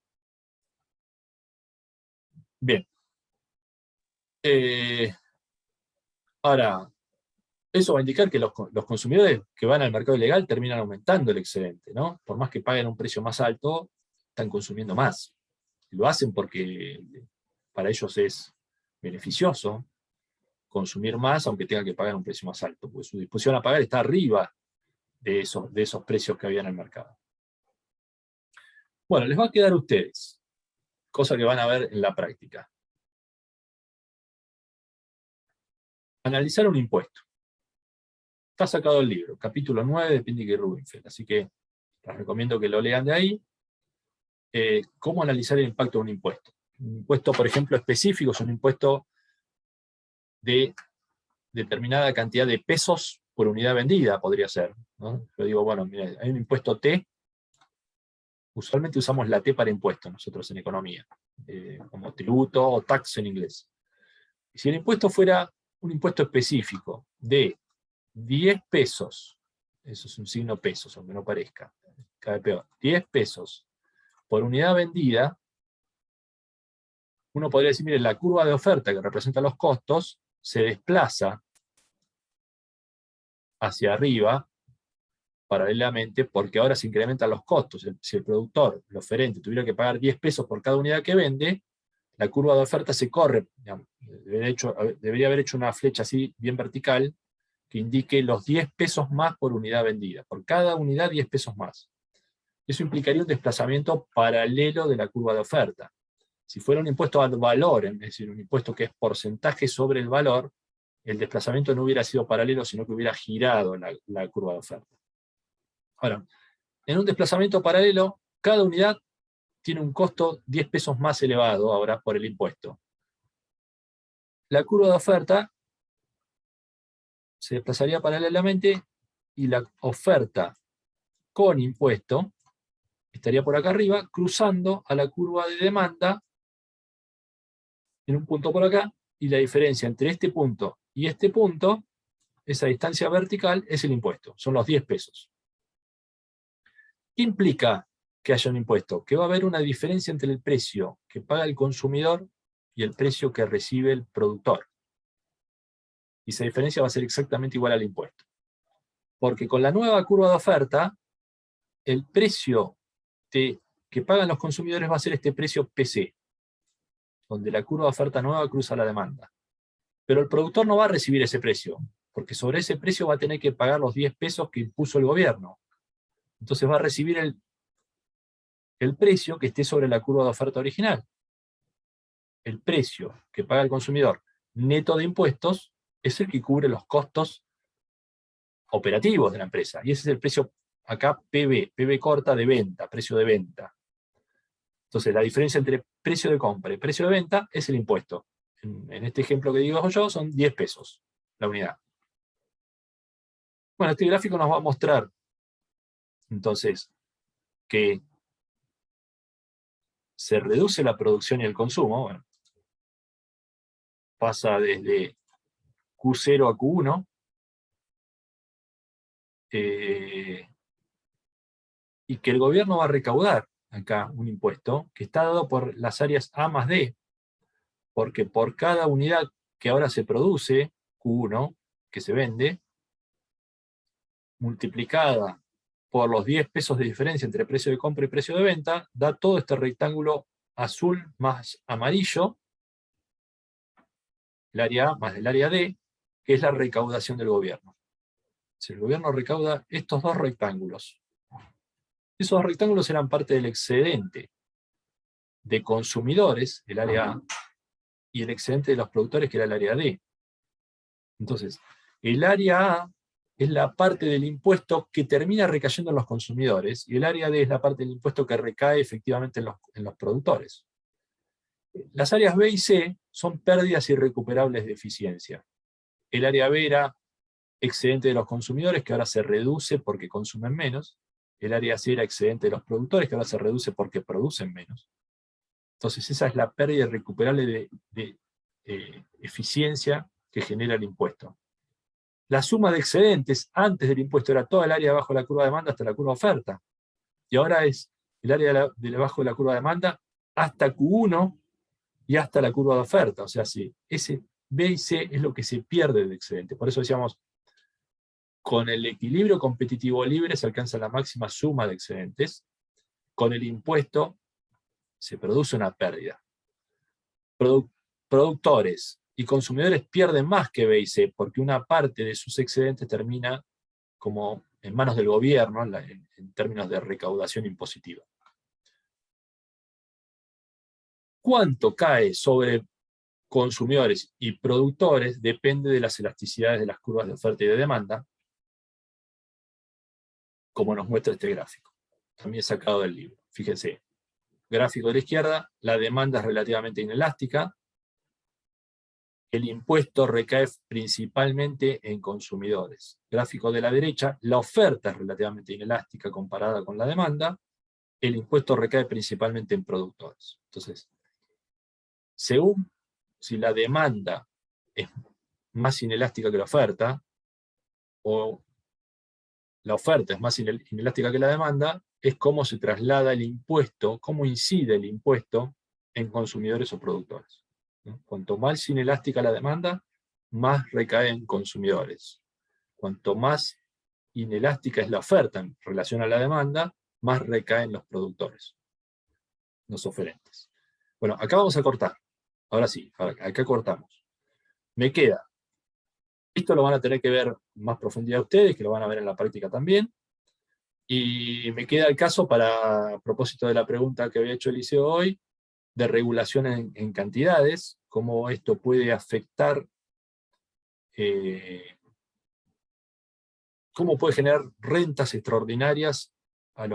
Bien. Ahora, eso va a indicar que los consumidores que van al mercado ilegal terminan aumentando el excedente, ¿no? Por más que paguen un precio más alto, están consumiendo más. Lo hacen porque para ellos es beneficioso consumir más, aunque tengan que pagar un precio más alto, porque su disposición a pagar está arriba de esos precios que había en el mercado. Bueno, les va a quedar a ustedes, cosa que van a ver en la práctica. Analizar un impuesto. Está sacado el libro, capítulo 9 de Pindick y Rubinfeld, así que les recomiendo que lo lean de ahí. ¿Cómo analizar el impacto de un impuesto? Un impuesto, por ejemplo, específico, es un impuesto de determinada cantidad de pesos por unidad vendida, podría ser, ¿no? Yo digo, bueno, mira, hay un impuesto T, usualmente usamos la T para impuesto nosotros en economía, como tributo o tax en inglés. Y si el impuesto fuera un impuesto específico de 10 pesos, eso es un signo pesos, aunque no parezca, cada vez peor, 10 pesos por unidad vendida, uno podría decir, mire, la curva de oferta que representa los costos se desplaza hacia arriba paralelamente porque ahora se incrementan los costos. Si el productor, el oferente, tuviera que pagar 10 pesos por cada unidad que vende, la curva de oferta se corre. Digamos, debería haber hecho una flecha así bien vertical que indique los 10 pesos más por unidad vendida. Por cada unidad 10 pesos más. Eso implicaría un desplazamiento paralelo de la curva de oferta. Si fuera un impuesto al valor, es decir, un impuesto que es porcentaje sobre el valor, el desplazamiento no hubiera sido paralelo, sino que hubiera girado la curva de oferta. Ahora, en un desplazamiento paralelo, cada unidad tiene un costo 10 pesos más elevado ahora por el impuesto. La curva de oferta se desplazaría paralelamente y la oferta con impuesto estaría por acá arriba, cruzando a la curva de demanda en un punto por acá, y la diferencia entre este punto y este punto, esa distancia vertical, es el impuesto, son los 10 pesos. ¿Qué implica que haya un impuesto? Que va a haber una diferencia entre el precio que paga el consumidor y el precio que recibe el productor. Y esa diferencia va a ser exactamente igual al impuesto. Porque con la nueva curva de oferta, el precio que pagan los consumidores va a ser este precio PC, donde la curva de oferta nueva cruza la demanda. Pero el productor no va a recibir ese precio, porque sobre ese precio va a tener que pagar los 10 pesos que impuso el gobierno. Entonces va a recibir el precio que esté sobre la curva de oferta original. El precio que paga el consumidor neto de impuestos es el que cubre los costos operativos de la empresa. Y ese es el precio acá PB corta de venta, precio de venta. Entonces la diferencia entre precio de compra y precio de venta es el impuesto. En este ejemplo que digo yo son 10 pesos la unidad. Bueno, este gráfico nos va a mostrar entonces que se reduce la producción y el consumo. Bueno, pasa desde Q0 a Q1. Y que el gobierno va a recaudar acá un impuesto que está dado por las áreas A más D, porque por cada unidad que ahora se produce, Q1, que se vende, multiplicada por los 10 pesos de diferencia entre precio de compra y precio de venta, da todo este rectángulo azul más amarillo, el área A más el área D, que es la recaudación del gobierno. Si el gobierno recauda estos dos rectángulos, esos dos rectángulos eran parte del excedente de consumidores, el área A, y el excedente de los productores, que era el área D. Entonces, el área A es la parte del impuesto que termina recayendo en los consumidores, y el área D es la parte del impuesto que recae efectivamente en los productores. Las áreas B y C son pérdidas irrecuperables de eficiencia. El área B era excedente de los consumidores, que ahora se reduce porque consumen menos. El área C era excedente de los productores, que ahora se reduce porque producen menos. Entonces esa es la pérdida irrecuperable de eficiencia que genera el impuesto. La suma de excedentes antes del impuesto era toda el área abajo de la curva de demanda hasta la curva de oferta. Y ahora es el área de abajo de la curva de demanda hasta Q1 y hasta la curva de oferta. O sea, si ese B y C es lo que se pierde del excedente. Por eso decíamos, con el equilibrio competitivo libre se alcanza la máxima suma de excedentes, con el impuesto se produce una pérdida. Productores y consumidores pierden más que B y C, porque una parte de sus excedentes termina como en manos del gobierno, en términos de recaudación impositiva. ¿Cuánto cae sobre consumidores y productores? Depende de las elasticidades de las curvas de oferta y de demanda, como nos muestra este gráfico. También sacado del libro. Fíjense, gráfico de la izquierda, la demanda es relativamente inelástica, el impuesto recae principalmente en consumidores. Gráfico de la derecha, la oferta es relativamente inelástica comparada con la demanda, el impuesto recae principalmente en productores. Entonces, según si la demanda es más inelástica que la oferta, o la oferta es más inelástica que la demanda, es cómo se traslada el impuesto, cómo incide el impuesto en consumidores o productores, ¿no? Cuanto más inelástica la demanda, más recae en consumidores. Cuanto más inelástica es la oferta en relación a la demanda, más recae en los productores, los oferentes. Bueno, acá vamos a cortar. Ahora sí, acá cortamos. Me queda. Esto lo van a tener que ver más profundidad ustedes, que lo van a ver en la práctica también. Y me queda el caso, a propósito de la pregunta que había hecho Eliseo hoy, de regulación en cantidades, cómo esto puede afectar, cómo puede generar rentas extraordinarias a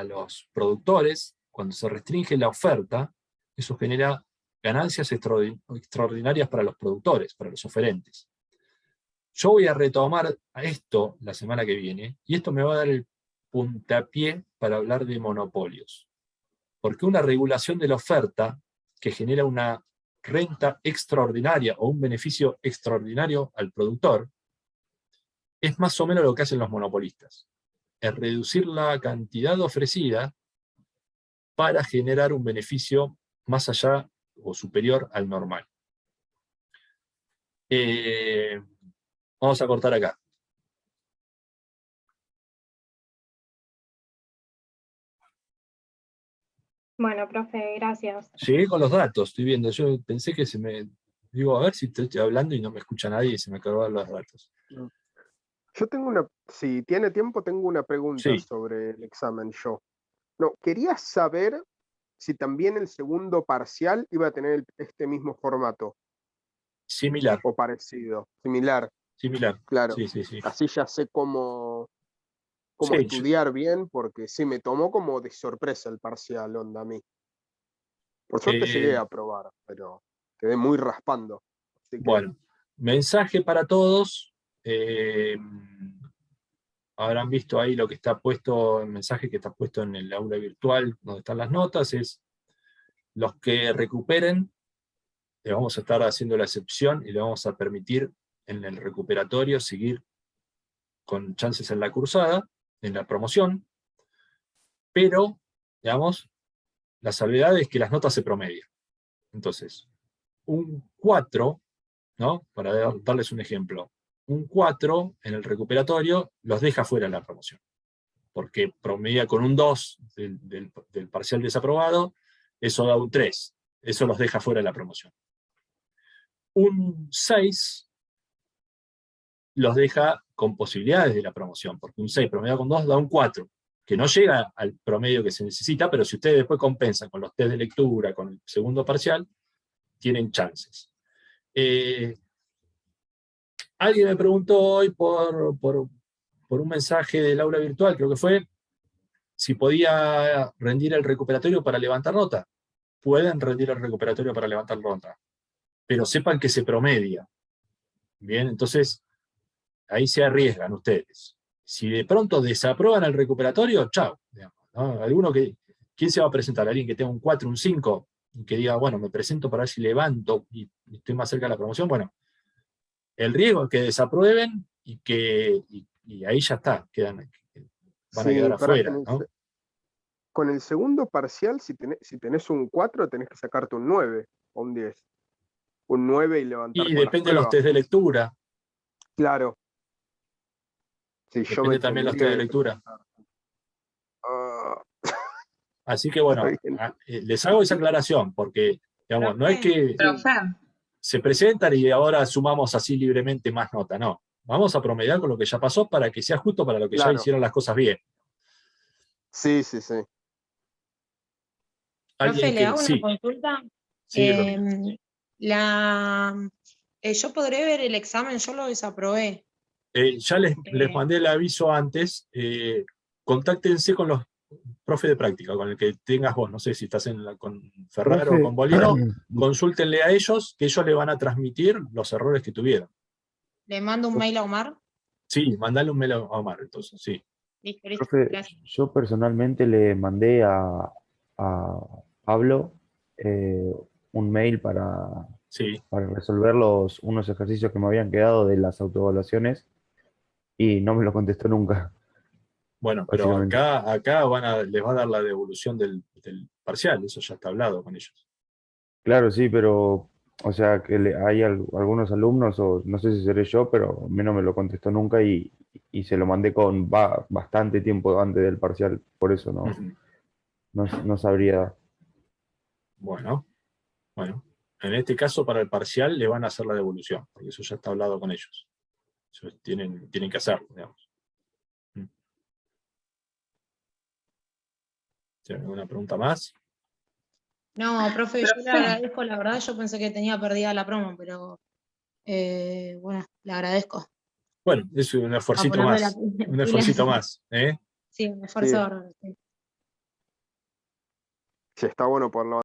los productores. Cuando se restringe la oferta, eso genera ganancias extraordinarias para los productores, para los oferentes. Yo voy a retomar a esto la semana que viene, y esto me va a dar el puntapié para hablar de monopolios. Porque una regulación de la oferta que genera una renta extraordinaria o un beneficio extraordinario al productor, es más o menos lo que hacen los monopolistas. Es reducir la cantidad ofrecida para generar un beneficio más allá o superior al normal. Vamos a cortar acá. Bueno, profe, gracias. Llegué con los datos, estoy viendo. Yo pensé que se me... Digo, a ver si estoy hablando y no me escucha nadie y se me acabaron los datos. Yo tengo si tiene tiempo, tengo una pregunta Sí. sobre el examen yo. No, quería saber si también el segundo parcial iba a tener este mismo formato. Similar. O parecido, similar. Similar. Claro. Sí, sí, sí. Así ya sé cómo Sí, estudiar bien, porque sí, me tomó como de sorpresa el parcial, onda, a mí. Por suerte llegué a aprobar, pero quedé muy raspando. Así que... Bueno, mensaje para todos. Habrán visto ahí lo que está puesto, el mensaje que está puesto en el aula virtual, donde están las notas, es los que recuperen, le vamos a estar haciendo la excepción y le vamos a permitir en el recuperatorio seguir con chances en la cursada, en la promoción, pero, digamos, la salvedad es que las notas se promedian. Entonces, un 4, ¿no? Para darles un ejemplo, un 4 en el recuperatorio los deja fuera de la promoción, porque promedia con un 2 del parcial desaprobado, eso da un 3, eso los deja fuera de la promoción. Un 6 los deja con posibilidades de la promoción, porque un 6 promediado con 2 da un 4, que no llega al promedio que se necesita, pero si ustedes después compensan con los test de lectura, con el segundo parcial, tienen chances. Alguien me preguntó hoy por un mensaje del aula virtual, creo que fue, si podía rendir el recuperatorio para levantar nota. Pueden rendir el recuperatorio para levantar nota, pero sepan que se promedia. Bien, entonces ahí se arriesgan ustedes. Si de pronto desaprueban el recuperatorio, chao. ¿No? ¿Quién se va a presentar? ¿Alguien que tenga un 4, un 5? Y que diga, bueno, me presento para ver si levanto y estoy más cerca de la promoción. Bueno, el riesgo es que desaprueben y ahí ya está, van a quedar afuera, ¿no? Con el segundo parcial, si tenés un 4, tenés que sacarte un 9 o un 10. un 9 y levantar Y con depende de las los pruebas. test de lectura. Claro. Sí, yo me Depende también de los test de tendría que lectura. Ah, Así que bueno, está bien. les hago esa aclaración, porque digamos, no es que Profe, se presentan y ahora sumamos así libremente más nota, no. Vamos a promediar con lo que ya pasó para que sea justo para lo que ya Claro. hicieron las cosas bien. Sí. profe, le hago una Sí, consulta. sí, Romina. Yo podré ver el examen, yo lo desaprobé. Ya les mandé el aviso antes. Contáctense con los profes de práctica, con el que tengas vos. No sé si estás con Ferraro o Profe, con Bolino. Consúltenle a ellos, que ellos le van a transmitir los errores que tuvieron. ¿Le mando un mail a Omar? Sí, mandale un mail a Omar, entonces, sí. Listo, profe, gracias. yo personalmente le mandé a Pablo un mail Sí, para resolver unos ejercicios que me habían quedado de las autoevaluaciones y no me lo contestó nunca, bueno, pero básicamente. acá les va a dar la devolución del parcial, eso ya está hablado con ellos. Claro, sí, pero, o sea, que hay algunos alumnos, o no sé si seré yo, pero a mí no me lo contestó nunca y se lo mandé con bastante tiempo antes del parcial, por eso Ujú. no sabría. Bueno, en este caso para el parcial le van a hacer la devolución, porque eso ya está hablado con ellos. Eso tienen que hacerlo, digamos. ¿Tienen alguna pregunta más? No, profe, yo le Profe. agradezco, la verdad, yo pensé que tenía perdida la promo, pero bueno, le agradezco. Bueno, es un A esfuercito ponerme más. Un esfuercito más. ¿Eh? Sí, un esfuerzo Sí. bárbaro, sí. Sí, está bueno por lo